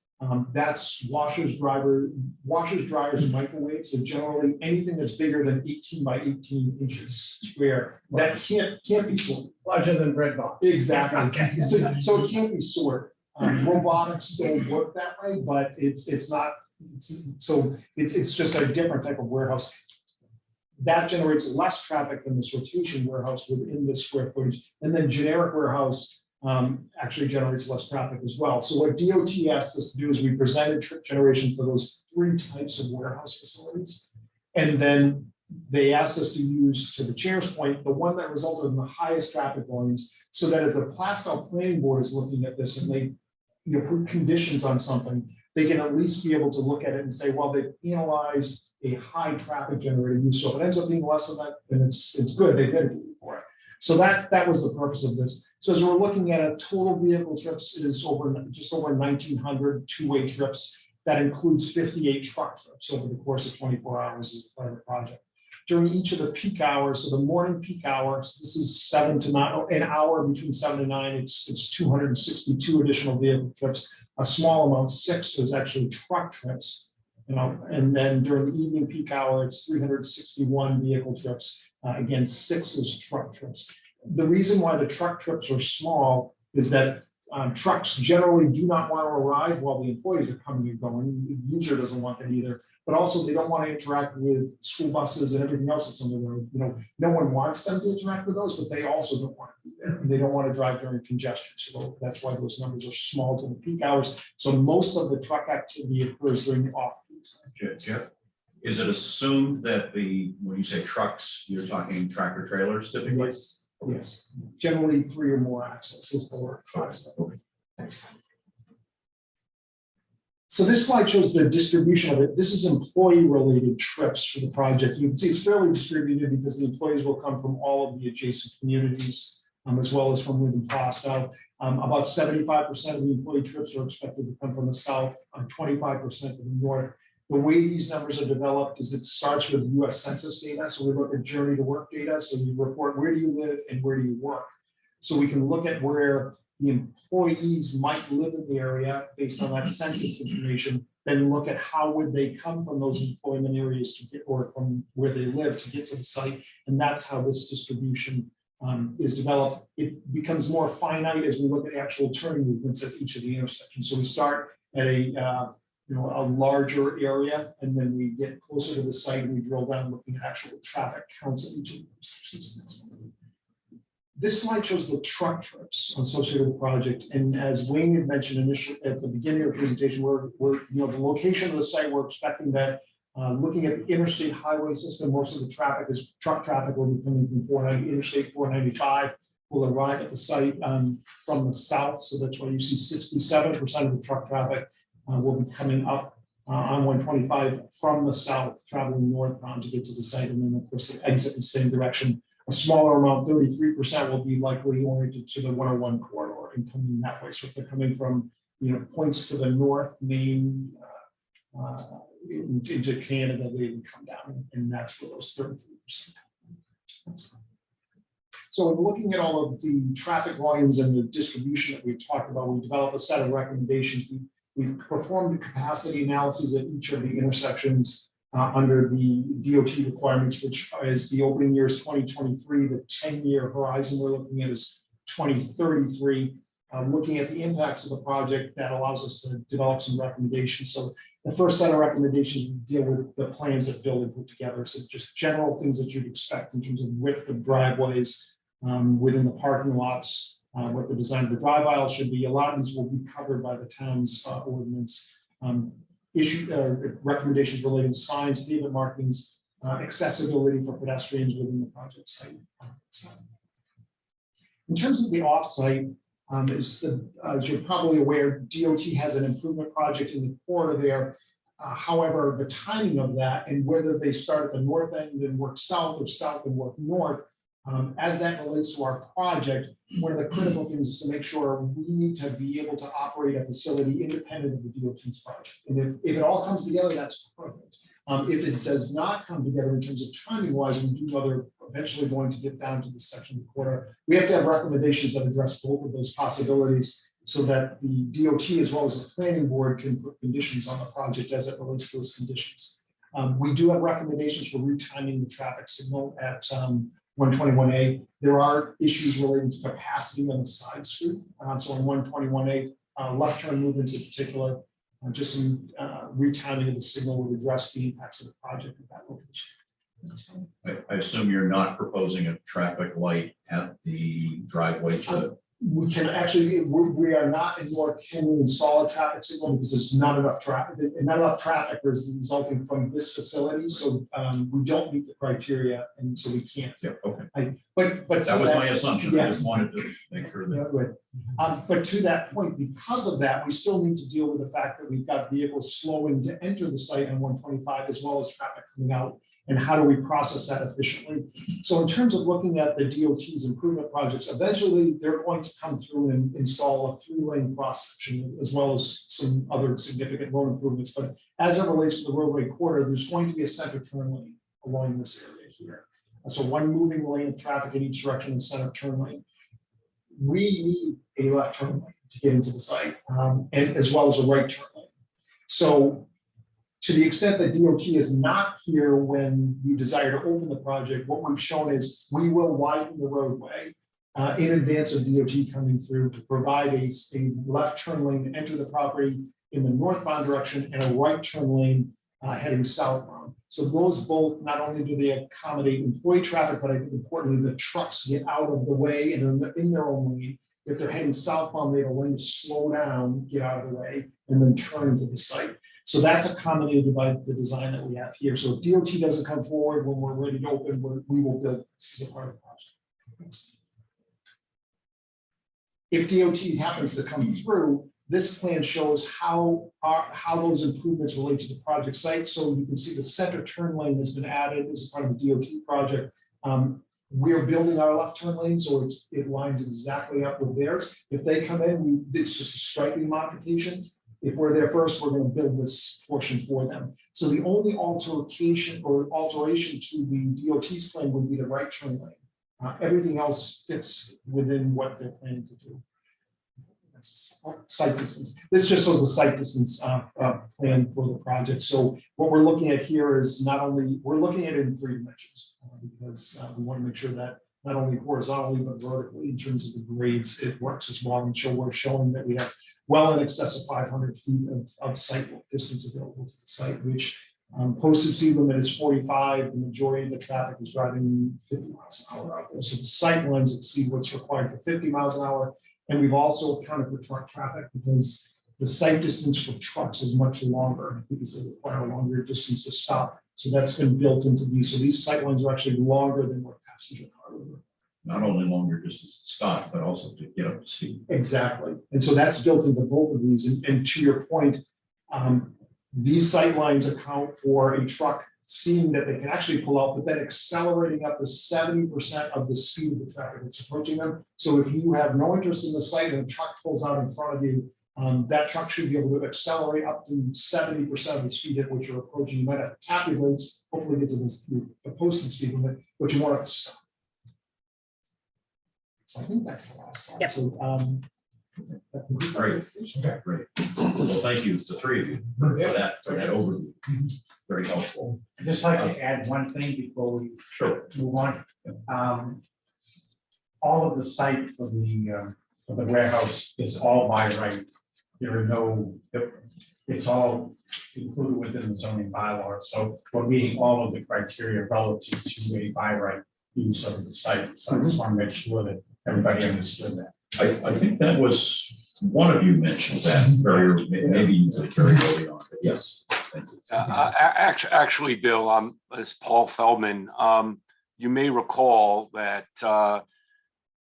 that's washers, dryers, and microwaves, and generally anything that's bigger than 18 by 18 inches square that can't be sorted. Larger than bread box. Exactly. Okay. So it can't be sorted. Robotics still work that way, but it's not. It's just a different type of warehouse. That generates less traffic than the sortation warehouse within the square footage, and then generic warehouse actually generates less traffic as well. So what DOT asked us to do is we presented trip generation for those 3 types of warehouse facilities. And then they asked us to use, to the chair's point, the one that resulted in the highest traffic volumes, so that as the Plaistow Planning Board is looking at this and they put conditions on something, they can at least be able to look at it and say, well, they've analyzed a high traffic generator use. So if it ends up being less than that, then it's good, they dedicated for it. So that was the purpose of this. So as we're looking at a total vehicle trips is just over 1,900 two-way trips. That includes 58 truck trips over the course of 24 hours as part of the project. During each of the peak hours, so the morning peak hours, this is 7 to 9, an hour between 7 to 9, it's 262 additional vehicle trips. A small amount, 6 is actually truck trips. And then during the evening peak hour, it's 361 vehicle trips. Again, 6 is truck trips. The reason why the truck trips are small is that trucks generally do not want to arrive while the employees are coming and going. The user doesn't want that either, but also they don't want to interact with school buses and everything else that's on the road. No one wants them to interact with those, but they also don't want to be there. And they don't want to drive during congestion. So that's why those numbers are small to the peak hours. So most of the truck activity occurs during the off peak. Yeah. Is it assumed that when you say trucks, you're talking tractor trailers typically? Yes. Generally 3 or more axles is the word. Okay. Next. So this slide shows the distribution of it. This is employee-related trips for the project. You can see it's fairly distributed because the employees will come from all of the adjacent communities, as well as from within Plaistow. About 75% of the employee trips are expected to come from the south, 25% from the north. The way these numbers are developed is it starts with US Census data. So we look at journey to work data. So you report where do you live and where do you work. So we can look at where the employees might live in the area based on that census information, then look at how would they come from those employment areas to get, or from where they live to get to the site. And that's how this distribution is developed. It becomes more finite as we look at actual turning movements at each of the intersections. So we start at a larger area, and then we get closer to the site and we drill down looking at actual traffic counts at each of the intersections. This slide shows the truck trips associated with the project, and as Wayne had mentioned initially at the beginning of the presentation, we're the location of the site, we're expecting that looking at the interstate highway system, most of the traffic is truck traffic will be coming from 490 Interstate 495 will arrive at the site from the south, so that's why you see 67% of the truck traffic will be coming up on 125 from the south, traveling northbound to get to the site, and then of course they exit the same direction. A smaller amount, 33%, will be likely oriented to the 101 corridor and coming that way. So if they're coming from, points to the north, Maine, into Canada, they would come down, and that's where those 33% come from. So in looking at all of the traffic volumes and the distribution that we've talked about, we developed a set of recommendations. We've performed the capacity analyses at each of the intersections under the DOT requirements, which is the opening year is 2023, the 10-year horizon we're looking at is 2033. Looking at the impacts of the project, that allows us to develop some recommendations. So the first set of recommendations deal with the plans that Bill had put together. So just general things that you'd expect in terms of width of driveways within the parking lots, what the design of the drive aisle should be. A lot of these will be covered by the town's ordinance. Recommendations relating to signs, pavement markings, accessibility for pedestrians within the project site. In terms of the offsite, as you're probably aware, DOT has an improvement project in the corridor there. However, the timing of that and whether they start at the north end and work south or south and work north, as that relates to our project, one of the critical things is to make sure we need to be able to operate a facility independent of the DOT's project. And if it all comes together, that's perfect. If it does not come together in terms of timing wise, we do know they're eventually going to get down to the section of the corridor. We have to have recommendations that address both of those possibilities so that the DOT as well as the planning board can put conditions on the project as it relates to those conditions. We do have recommendations for retiming the traffic signal at 121A. There are issues relating to capacity on the side street. So on 121A, left turn movements in particular, just some retiming of the signal would address the impacts of the project at that location. I assume you're not proposing a traffic light at the driveway to We can actually, we are not, nor can we install a traffic signal because there's not enough traffic, and not enough traffic is resulting from this facility. So we don't meet the criteria, and so we can't. Yeah, okay. But that was my assumption. I yes. just wanted to make sure that. Yeah, right. But to that point, because of that, we still need to deal with the fact that we've got vehicles slowing to enter the site on 125 as well as traffic coming out. And how do we process that efficiently? So in terms of looking at the DOT's improvement projects, eventually they're going to come through and install a 3-lane cross section as well as some other significant road improvements. But as it relates to the roadway corridor, there's going to be a center turn lane along this area here. So one moving lane of traffic in each direction and center turn lane. We need a left turn lane to get into the site, and as well as a right turn lane. So to the extent that DOT is not here when we desire to open the project, what we've shown is we will widen the roadway in advance of DOT coming through to provide a left turn lane to enter the property in the northbound direction and a right turn lane heading southbound. So those both, not only do they accommodate employee traffic, but I think importantly, the trucks get out of the way and are in their own lane. If they're heading southbound, they have a lane to slow down, get out of the way, and then turn into the site. So that's accommodated by the design that we have here. So if DOT doesn't come forward when we're ready to open, we will build this as a part of the project. If DOT happens to come through, this plan shows how those improvements relate to the project site. So you can see the center turn lane has been added as a part of the DOT project. We're building our left turn lane, so it lines exactly up with theirs. If they come in, it's just a striping modification. If we're there first, we're going to build this portion for them. So the only alteration to the DOT's plan would be the right turn lane. Everything else fits within what they're planning to do. That's site distance. This just shows the site distance plan for the project. So what we're looking at here is not only, we're looking at it in 3 dimensions because we want to make sure that not only horizontally, but vertically in terms of the grades, it works as well. And so we're showing that we have well in excess of 500 feet of site distance available to the site, which Posted speed limit is 45. The majority of the traffic is driving 50 miles an hour out there. So the sight lines exceed what's required for 50 miles an hour. And we've also accounted for truck traffic because the sight distance for trucks is much longer because they require a longer distance to stop. So that's been built into these. So these sight lines are actually longer than what passenger car would. Not only longer distance to stop, but also to get up to speed. Exactly. And so that's built into both of these. And to your point, these sight lines account for a truck seeing that they can actually pull out, but then accelerating up to 70% of the speed of the traffic that's approaching them. So if you have no interest in the sight and a truck pulls out in front of you, that truck should be able to accelerate up to 70% of the speed at which you're approaching. You might have to tap your brakes, hopefully get to the posted speed limit, but you want to stop. So I think that's the last slide. Yep. So, that concludes my Great. presentation. Okay, great. Well, thank you, the three of you, for that overview. Very helpful. I'd just like to add one thing before we move on. All of the site for the warehouse is all by right. There are no, it's all included within the zoning bylaw. So we're meeting all of the criteria relative to a by right use of the site. So I just want to make sure that everybody understood that. I think that was, one of you mentioned that very, maybe you did very early on, but yes. Thank you. Actually, Bill, it's Paul Feldman. You may recall that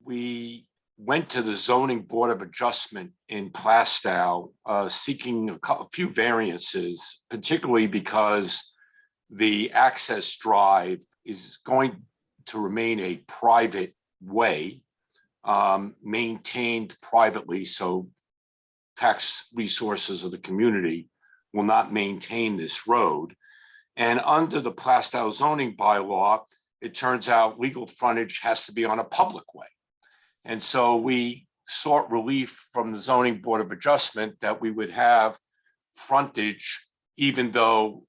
we went to the zoning board of adjustment in Plaistow seeking a few variances, particularly because the access drive is going to remain a private way, maintained privately, so tax resources of the community will not maintain this road. And under the Plaistow zoning bylaw, it turns out legal frontage has to be on a public way. And so we sought relief from the zoning board of adjustment that we would have frontage, even though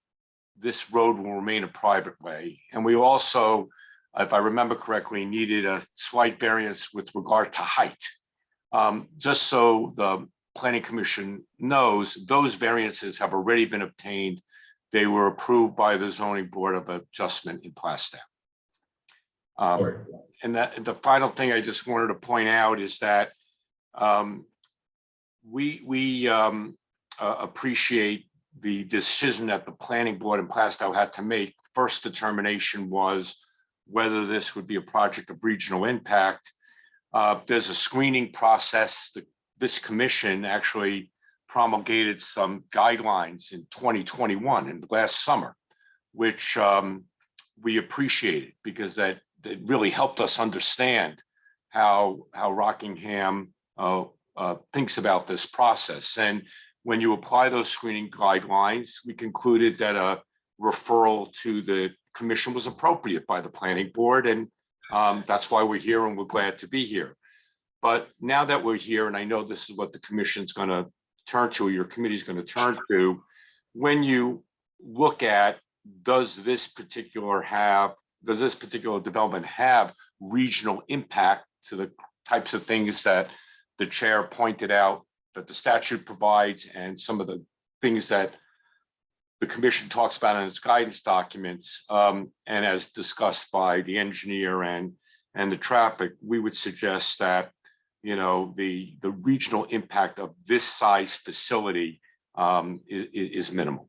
this road will remain a private way. And we also, if I remember correctly, needed a slight variance with regard to height. Just so the Planning Commission knows, those variances have already been obtained. They were approved by the zoning board of adjustment in Plaistow. And the final thing I just wanted to point out is that we appreciate the decision that the planning board in Plaistow had to make. First determination was whether this would be a project of regional impact. There's a screening process. This commission actually promulgated some guidelines in 2021 and last summer, which we appreciated because that really helped us understand how Rockingham thinks about this process. And when you apply those screening guidelines, we concluded that a referral to the commission was appropriate by the planning board. And that's why we're here and we're glad to be here. But now that we're here, and I know this is what the commission's going to turn to, or your committee's going to turn to, when you look at, does this particular development have regional impact to the types of things that the chair pointed out that the statute provides, and some of the things that the commission talks about in its guidance documents, and as discussed by the engineer and the traffic, we would suggest that, you know, the regional impact of this size facility is minimal.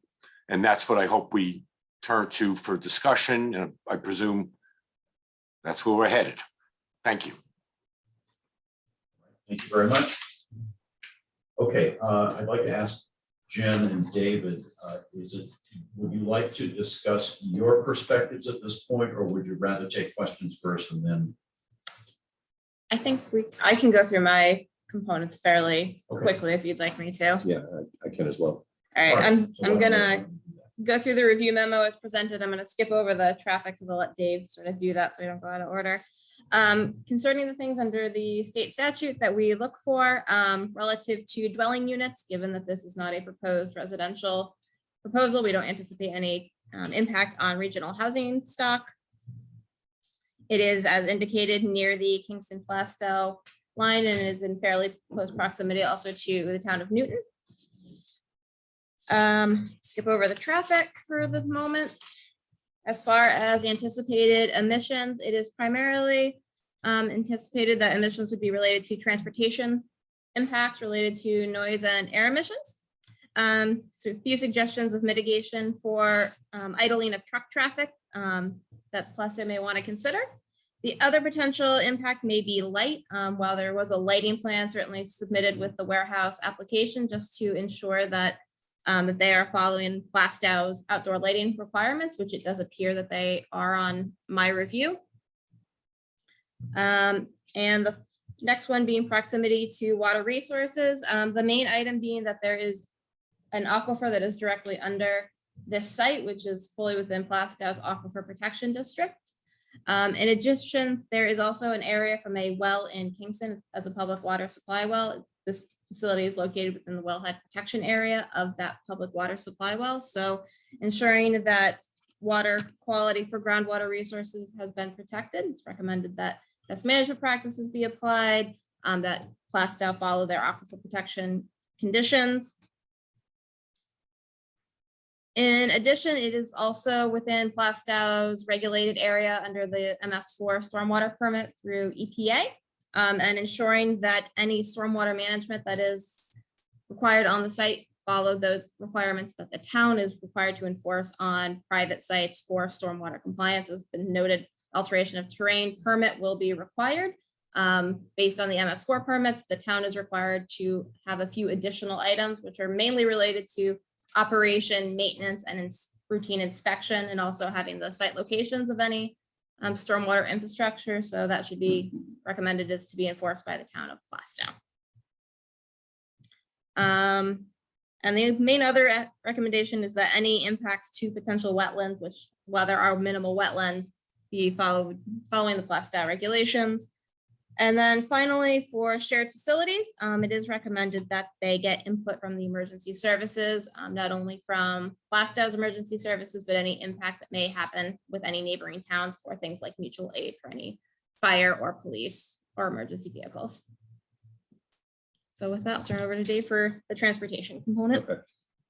And that's what I hope we turn to for discussion. And I presume that's where we're headed. Thank you. Thank you very much. Okay, I'd like to ask Jen and David, would you like to discuss your perspectives at this point, or would you rather take questions first and then? I think I can go through my components fairly quickly if you'd like me to. Yeah, I can as well. All right, I'm So gonna go through the review memo as presented. I'm gonna skip over the traffic because I'll let Dave sort of do that so we don't go out of order. Concerning the things under the state statute that we look for relative to dwelling units, given that this is not a proposed residential proposal, we don't anticipate any impact on regional housing stock. It is, as indicated, near the Kingston Plaistow line and is in fairly close proximity also to the town of Newton. Skip over the traffic for the moment. As far as anticipated emissions, it is primarily anticipated that emissions would be related to transportation impacts related to noise and air emissions. So a few suggestions of mitigation for idling of truck traffic that Plaistow may want to consider. The other potential impact may be light. While there was a lighting plan certainly submitted with the warehouse application just to ensure that that they are following Plaistow's outdoor lighting requirements, which it does appear that they are on my review. And the next one being proximity to water resources. The main item being that there is an aquifer that is directly under this site, which is fully within Plaistow's Aquifer Protection District. In addition, there is also an area from a well in Kingston as a public water supply well. This facility is located within the wellhead protection area of that public water supply well. So ensuring that water quality for groundwater resources has been protected. It's recommended that best management practices be applied, that Plaistow follow their aquifer protection conditions. In addition, it is also within Plaistow's regulated area under the MS4 stormwater permit through EPA, and ensuring that any stormwater management that is required on the site follow those requirements that the town is required to enforce on private sites for stormwater compliance. Has been noted, alteration of terrain permit will be required. Based on the MS4 permits, the town is required to have a few additional items, which are mainly related to operation, maintenance, and routine inspection, and also having the site locations of any stormwater infrastructure. So that should be recommended is to be enforced by the town of Plaistow. And the main other recommendation is that any impacts to potential wetlands, which while there are minimal wetlands, be following the Plaistow regulations. And then finally, for shared facilities, it is recommended that they get input from the emergency services, not only from Plaistow's emergency services, but any impact that may happen with any neighboring towns for things like mutual aid for any fire or police or emergency vehicles. So with that, I'll turn it over to Dave for the transportation component. Okay.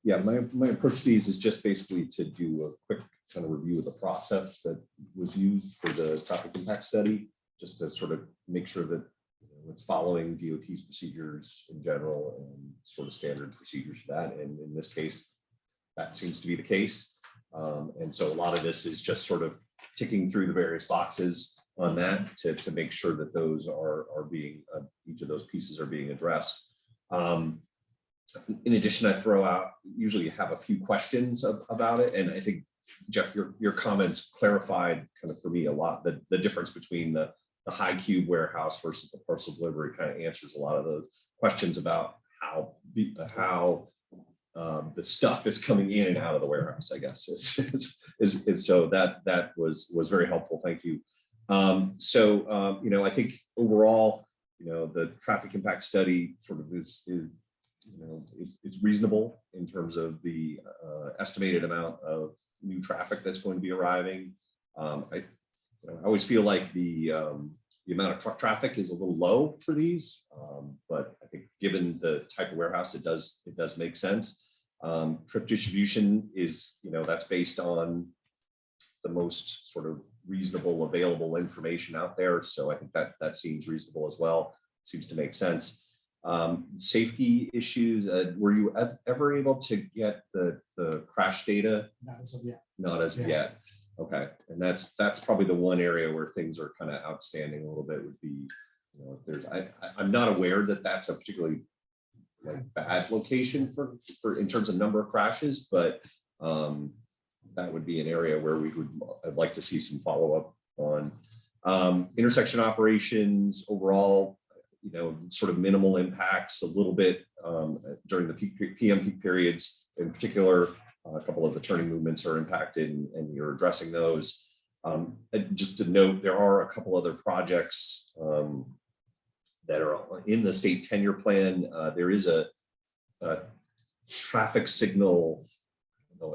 Yeah, my approach to these is just basically to do a quick kind of review of the process that was used for the traffic impact study, just to sort of make sure that it's following DOT's procedures in general and sort of standard procedures for that. And in this case, that seems to be the case. And so a lot of this is just sort of ticking through the various boxes on that to make sure that those are being, each of those pieces are being addressed. In addition, I throw out, usually have a few questions about it. And I think, Jeff, your comments clarified kind of for me a lot, the difference between the high cube warehouse versus the parcel delivery kind of answers a lot of those questions about how the stuff is coming in and out of the warehouse, I guess. So that was very helpful. Thank you. I think overall, the traffic impact study sort of is it's reasonable in terms of the estimated amount of new traffic that's going to be arriving. I always feel like the amount of truck traffic is a little low for these, but I think given the type of warehouse, it does make sense. Trip distribution is, that's based on the most sort of reasonable available information out there. So I think that seems reasonable as well. Seems to make sense. Safety issues, were you ever able to get the crash data? Not as of yet. Not as of yet. Okay, and that's probably the one area where things are kind of outstanding a little bit would be, if there's, I'm not aware that that's a particularly bad location for in terms of number of crashes, but that would be an area where I'd like to see some follow-up on. Intersection operations overall, sort of minimal impacts a little bit during the PM peak periods in particular. A couple of the turning movements are impacted and you're addressing those. Just to note, there are a couple other projects that are in the state tenure plan. There is a traffic signal,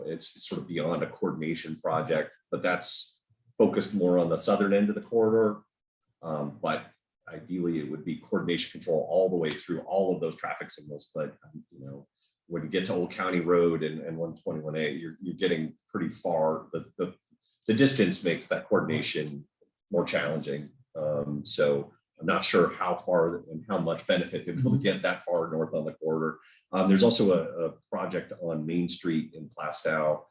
it's sort of beyond a coordination project, but that's focused more on the southern end of the corridor. But ideally it would be coordination control all the way through all of those traffic signals. But when you get to Old County Road and 121A, you're getting pretty far. The distance makes that coordination more challenging. So I'm not sure how far and how much benefit to be able to get that far north on the corridor. There's also a project on Main Street in Plaistow,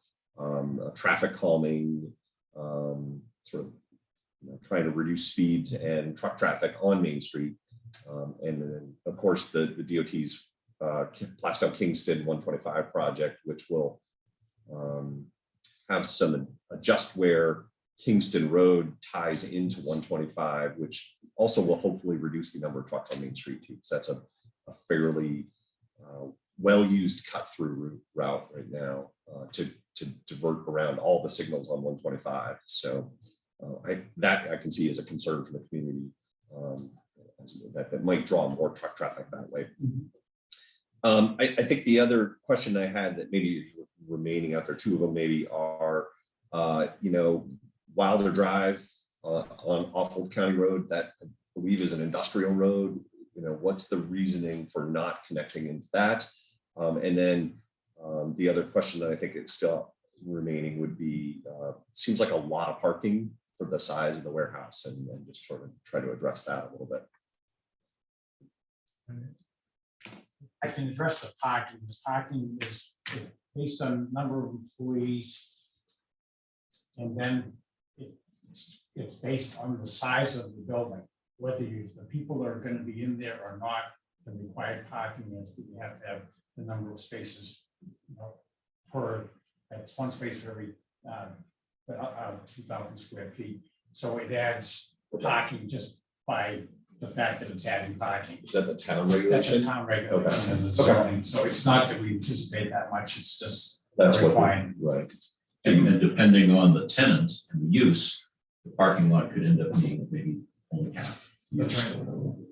traffic calming, sort of trying to reduce speeds and truck traffic on Main Street. And then, of course, the DOT's Plaistow Kingston 125 project, which will have some adjust where Kingston Road ties into 125, which also will hopefully reduce the number of trucks on Main Street too, because that's a fairly well-used cut-through route right now to divert around all the signals on 125. So I can see as a concern for the community that might draw more truck traffic that way. I think the other question I had that maybe remaining out there, two of them maybe are, Wilder Drive on off Old County Road, that I believe is an industrial road. What's the reasoning for not connecting into that? And then the other question that I think is still remaining would be, seems like a lot of parking for the size of the warehouse, and just sort of try to address that a little bit. I can address the parking. The parking is based on number of employees. And then it's based on the size of the building, whether the people that are going to be in there or not. The required parking is that you have to have the number of spaces it's one space for every 2,000 square feet. So it adds parking just by the fact that it's adding parking. Is that the town regulation? That's a town regulation in the zoning. So it's not that we anticipate that much, it's just That's required. Right. And depending on the tenant and the use, the parking lot could end up being maybe only half. That's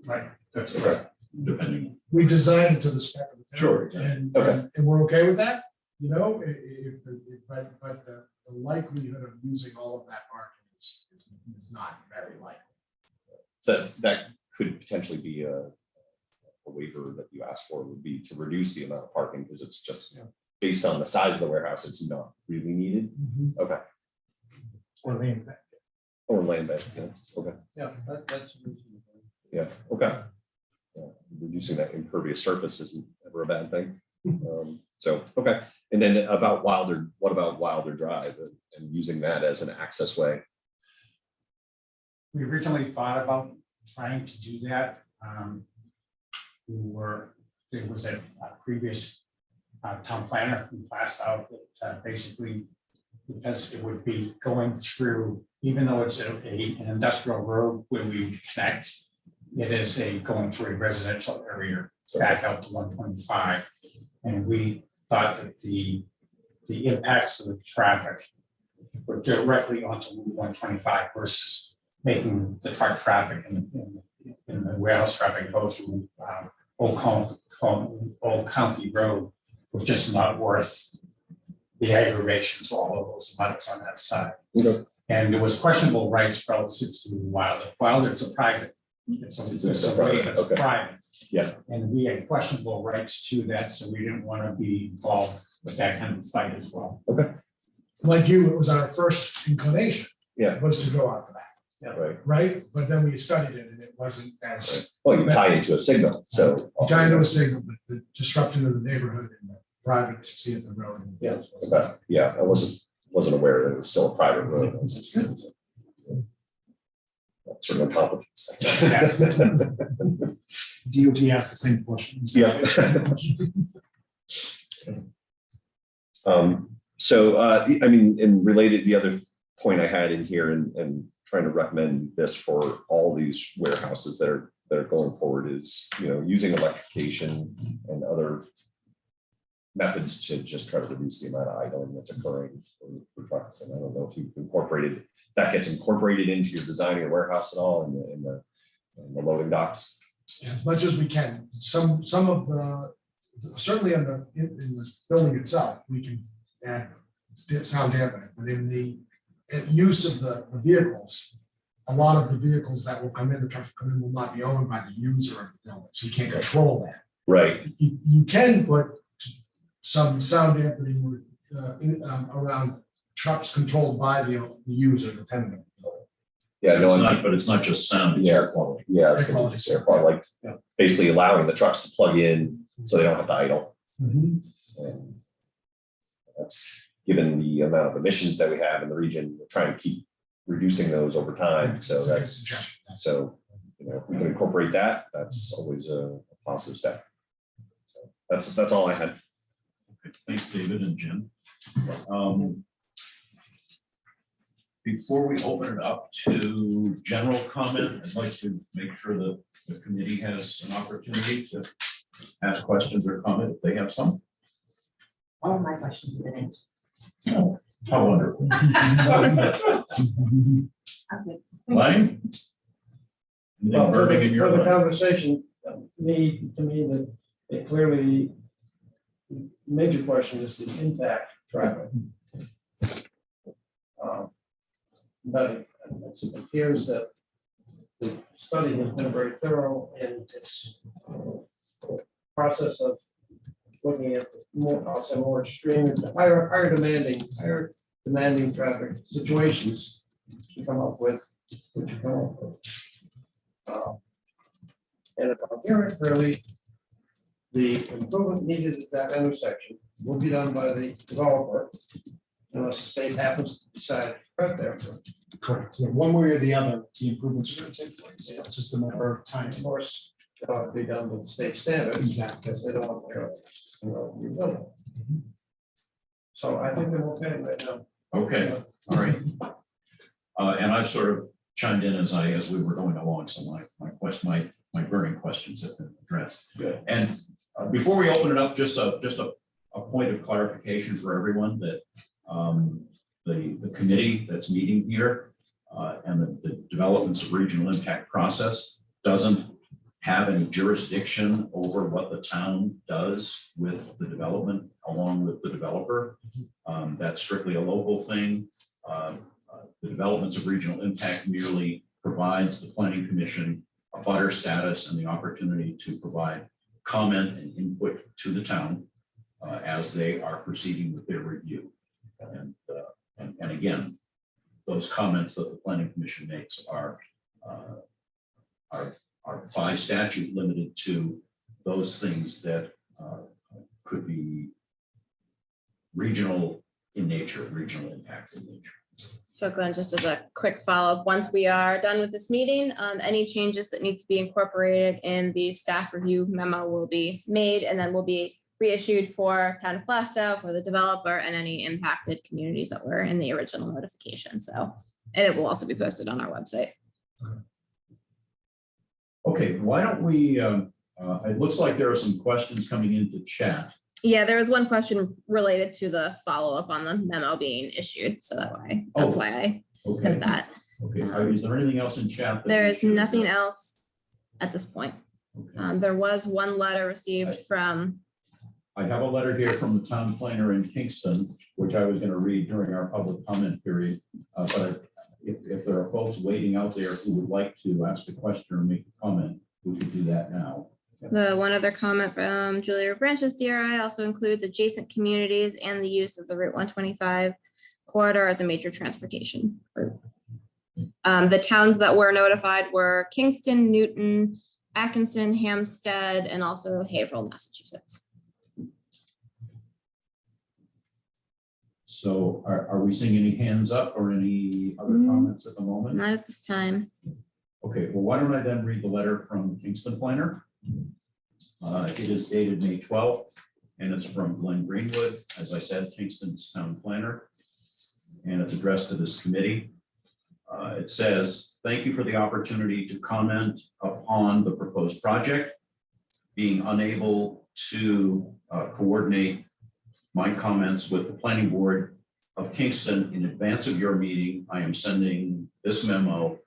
right. That's correct. Depending. We designed it to the spec of the town. Sure. And, Okay. and we're okay with that, but the likelihood of using all of that parking is not very likely. So that could potentially be a waiver that you asked for, would be to reduce the amount of parking, because it's just based on the size of the warehouse, it's not really needed. Okay. Or land bank. Or land bank, yeah. Okay. Yeah, that's reasonable. Yeah, okay. Yeah. Reducing that impervious surface isn't ever a bad thing. So, okay. And then what about Wilder Drive and using that as an access way? We originally thought about trying to do that. There was a previous town planner who passed out that basically, because it would be going through, even though it's an industrial road where we connect, it is going through a residential area back out to 125. And we thought that the impacts of the traffic were directly onto 125 versus making the truck traffic and the warehouse traffic go through Old County Road was just not worth the aggravations, all of those abutters on that side. Okay. And there was questionable rights relative to Wilder. Wilder's a private. It's a way that's Okay. private. Yeah. And we had questionable rights to that, so we didn't want to be involved with that kind of fight as well. Okay. Like you, it was our first inclination. Yeah. Was to go out for that. Right. Right, but then we studied it and it wasn't as. Well, you tie into a signal, so. You tie into a signal, but the disruption of the neighborhood and the private see at the road. Yeah. Okay. Yeah, I wasn't aware that it was still a private road. That's good. That certainly complicates things. DOT asked the same question. Yeah. So, I mean, and related, the other point I had in here and trying to recommend this for all these warehouses that are going forward is, using electrification and other methods to just try to reduce the amount of idling that's occurring for trucks. And I don't know if you've incorporated, that gets incorporated into your design of your warehouse at all in the loading docks. Yeah, as much as we can. Some of the, certainly in the building itself, we can add sound dampening, but in the use of the vehicles, a lot of the vehicles that will come in, the trucks come in, will not be owned by the user of the building, so you can't control that. Right. You can put some sound dampening around trucks controlled by the user, the tenant. Yeah, no, It's not, but it's not just sound, it's air quality. Yeah, Air it's quality. just air quality, like Yeah. basically allowing the trucks to plug in so they don't have to idle. Mhm. And that's, given the amount of emissions that we have in the region, we're trying to keep reducing those over time. So It's a good that's, suggestion. so, you know, if we can incorporate that, that's always a positive step. So that's all I had. Okay, thanks, David and Jim. Before we open it up to general comment, I'd like to make sure that the committee has an opportunity to ask questions or comment if they have some. All my questions have been Oh, how wonderful. answered. Okay. Lang? Well, Anything burning in your for the mind? conversation, to me, that it clearly, major question is the impact traffic. But it appears that the study has been very thorough in its process of looking at more, I'll say more extreme, higher demanding traffic situations to come up with, what you come up with. And if I'm hearing clearly, the improvement needed at that intersection will be done by the developer unless the state happens to decide to cut there. Correct. Yeah, one way or the other, the improvements are going to take place. It's just a matter of time. Of course, it'll be done with state standards. Exactly. Because they don't want their, rebuild. So I think they're okay right now. Okay, all right. And I've sort of chimed in as we were going along, so my burning questions have been addressed. Good. And before we open it up, just a point of clarification for everyone that the committee that's meeting here and the developments of regional impact process doesn't have any jurisdiction over what the town does with the development along with the developer. That's strictly a local thing. The developments of regional impact merely provides the planning commission a butter status and the opportunity to provide comment and input to the town as they are proceeding with their review. And again, those comments that the planning commission makes are by statute limited to those things that could be regional in nature, regional impact in nature. So Glenn, just as a quick follow-up, once we are done with this meeting, any changes that need to be incorporated in the staff review memo will be made and then will be reissued for Town of Plaistow, for the developer, and any impacted communities that were in the original notification. So, and it will also be posted on our website. Okay, why don't we, it looks like there are some questions coming into chat. Yeah, there was one question related to the follow-up on the memo being issued, so that's why I sent that. Okay, is there anything else in chat? There is nothing else at this point. Okay. There was one letter received from, I have a letter here from the town planner in Kingston, which I was going to read during our public comment period. But if there are folks waiting out there who would like to ask a question or make a comment, we could do that now. the one other comment from Julia Branch's DRI also includes adjacent communities and the use of the Route 125 corridor as a major transportation route. The towns that were notified were Kingston, Newton, Atkinson, Hampstead, and also Haverhill, Massachusetts. So are we seeing any hands up or any other comments at the moment? Not at this time. Okay, well, why don't I then read the letter from Kingston planner? It is dated May 12th, and it's from Glenn Greenwood, as I said, Kingston's town planner, and it's addressed to this committee. It says, thank you for the opportunity to comment upon the proposed project. Being unable to coordinate my comments with the planning board of Kingston in advance of your meeting, I am sending this memo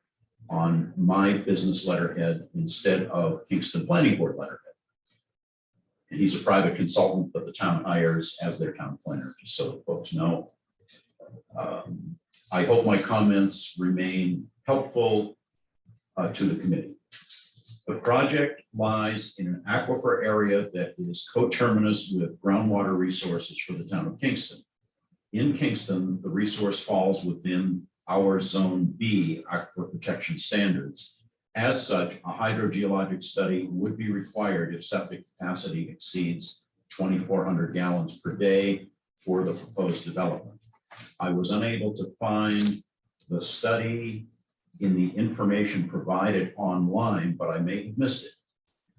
on my business letterhead instead of Kingston Planning Board letterhead. And he's a private consultant that the town hires as their town planner, just so that folks know. I hope my comments remain helpful to the committee. The project lies in an aquifer area that is coterminous with groundwater resources for the town of Kingston. In Kingston, the resource falls within our Zone B aquifer protection standards. As such, a hydrogeologic study would be required if septic capacity exceeds 2,400 gallons per day for the proposed development. I was unable to find the study in the information provided online, but I may have missed it.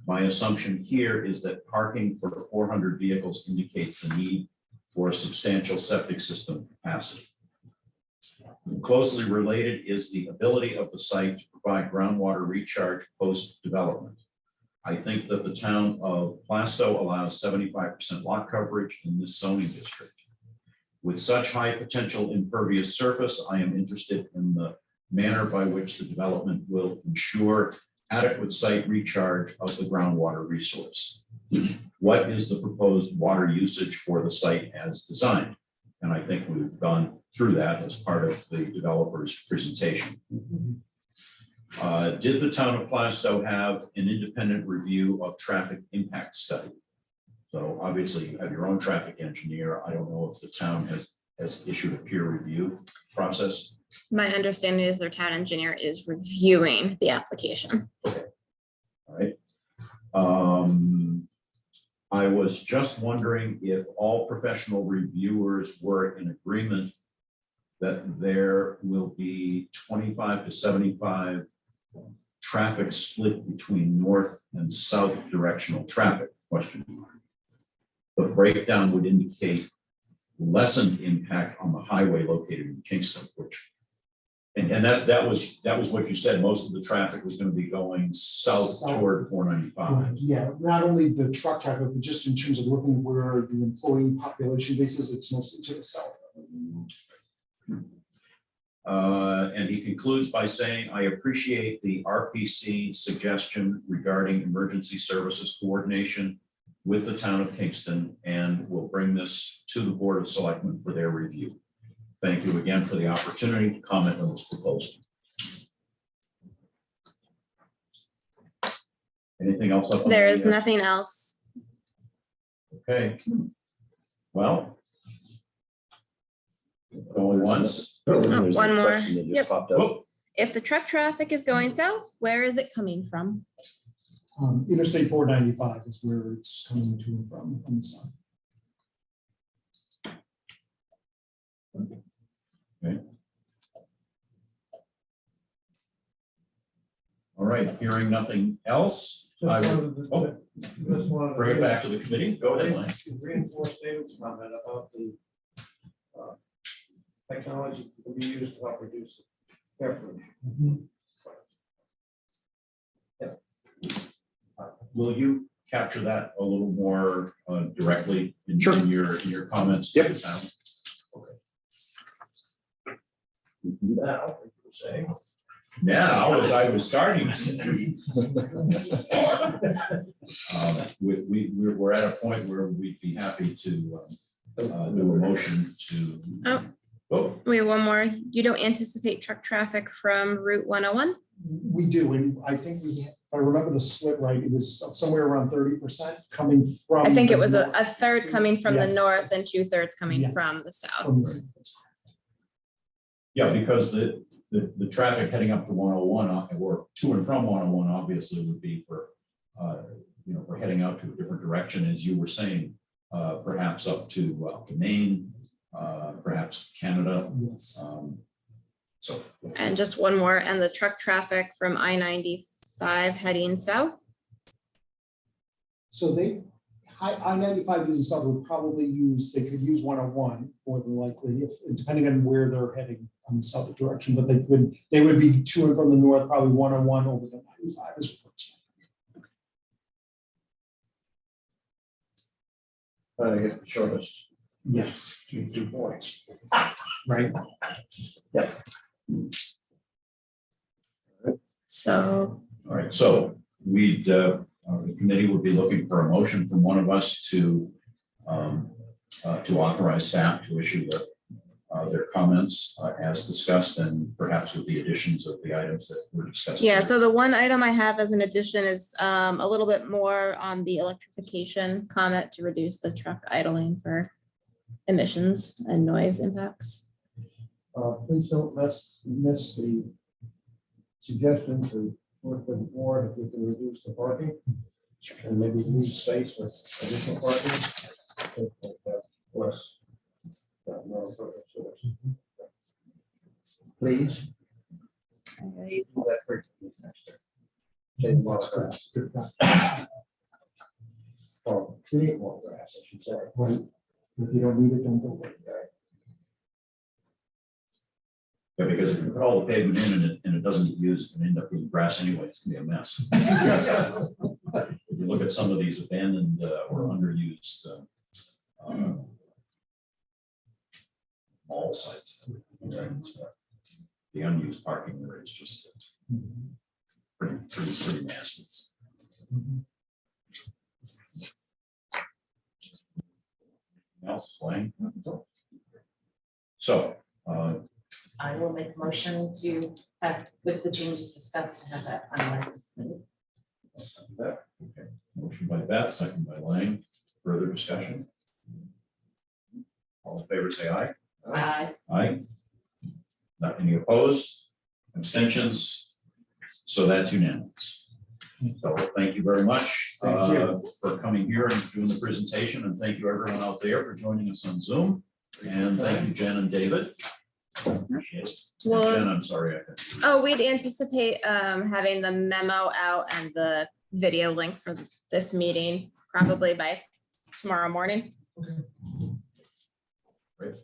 My assumption here is that parking for 400 vehicles indicates the need for a substantial septic system capacity. Closely related is the ability of the site to provide groundwater recharge post-development. I think that the town of Plaistow allows 75% lot coverage in this zoning district. With such high potential impervious surface, I am interested in the manner by which the development will ensure adequate site recharge of the groundwater resource. What is the proposed water usage for the site as designed? And I think we've gone through that as part of the developer's presentation. Did the town of Plaistow have an independent review of traffic impact study? So obviously you have your own traffic engineer. I don't know if the town has issued a peer review process. My understanding is their town engineer is reviewing the application. All right. I was just wondering if all professional reviewers were in agreement that there will be 25 to 75 traffic split between north and south directional traffic, question mark. The breakdown would indicate lessened impact on the highway located in Kingston, which, and that was what you said, most of the traffic was going to be going south toward 495. Yeah, not only the truck traffic, but just in terms of looking where the employee population base is, it's mostly to the south. And he concludes by saying, I appreciate the RPC suggestion regarding emergency services coordination with the town of Kingston and will bring this to the Board of Selectmen for their review. Thank you again for the opportunity to comment on this proposal. Anything else? Up on There the, is nothing else. Okay. Well. Going once. One more. Yep. Oh, If the truck traffic is going south, where is it coming from? Interstate 495 is where it's coming to and from on the side. okay. All right, hearing nothing else, I will bring it back to the committee. Go ahead, Lane. Reinforce David's comment about the technology that can be used to help reduce air pollution. Will you capture that a little more directly in your comments? Yep. To the town? Okay. Now, as I was starting to say, we're at a point where we'd be happy to do a motion to. Oh, We have one more. You don't anticipate truck traffic from Route 101? We do, and I think if I remember the split right, it was somewhere around 30% coming from. I think it the was north. a third coming from the Yes. north and 2/3 coming Yes. from the south. From the- yeah, because the traffic heading up to 101 or to and from 101 obviously would be for, for heading out to a different direction, as you were saying, perhaps up to Maine, perhaps Canada. Yes. So. And just one more, and the truck traffic from I-95 heading south? So I-95 using south would probably they could use 101 more than likely, depending on where they're heading on the southern direction, but they would be to and from the north, probably 101 over the 95 is what we're expecting. Trying to get the shortest. Yes. 2 points. Right. Yeah. So All right, so the committee would be looking for a motion from one of us to authorize staff to issue the their comments as discussed, and perhaps with the additions of the items that were discussed. Yeah, so the one item I have as an addition is a little bit more on the electrification comment to reduce the truck idling for emissions and noise impacts. Please don't miss the suggestion to work with the board if we can reduce the parking and maybe leave space with additional parking. Plus, no further source. Please. Do that frequently next year. Save more grass. Or create more grass, I should say. If you don't need it, don't do it. Yeah, because if you put all the pavement in and it doesn't get used, it can end up being grass anyway, it's gonna be a mess. If you look at some of these abandoned or underused mall sites, the unused parking area is just pretty nasty. Anything else, Wayne? So, I will make a motion to have, with the changes discussed, to have that finalized this minute. okay. Motion by Beth, second by Lang. Further discussion? All in favor, say aye. Aye. Aye. Not any opposed, abstentions, so that's unanimous. So thank you very much Thank you. for coming here and doing the presentation, and thank you everyone out there for joining us on Zoom. And thank you, Jen and David. Appreciate it. And Well- Jen, I'm sorry. Oh, we'd anticipate having the memo out and the video link for this meeting probably by tomorrow morning. Great.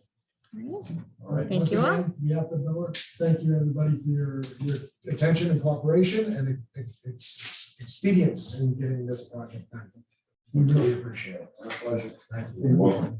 All All right. Thank Once you all. again, we have to know, thank you, everybody, for your attention and cooperation and it's expedience in getting this project done. We really appreciate it. Our pleasure. Thank you. You're welcome.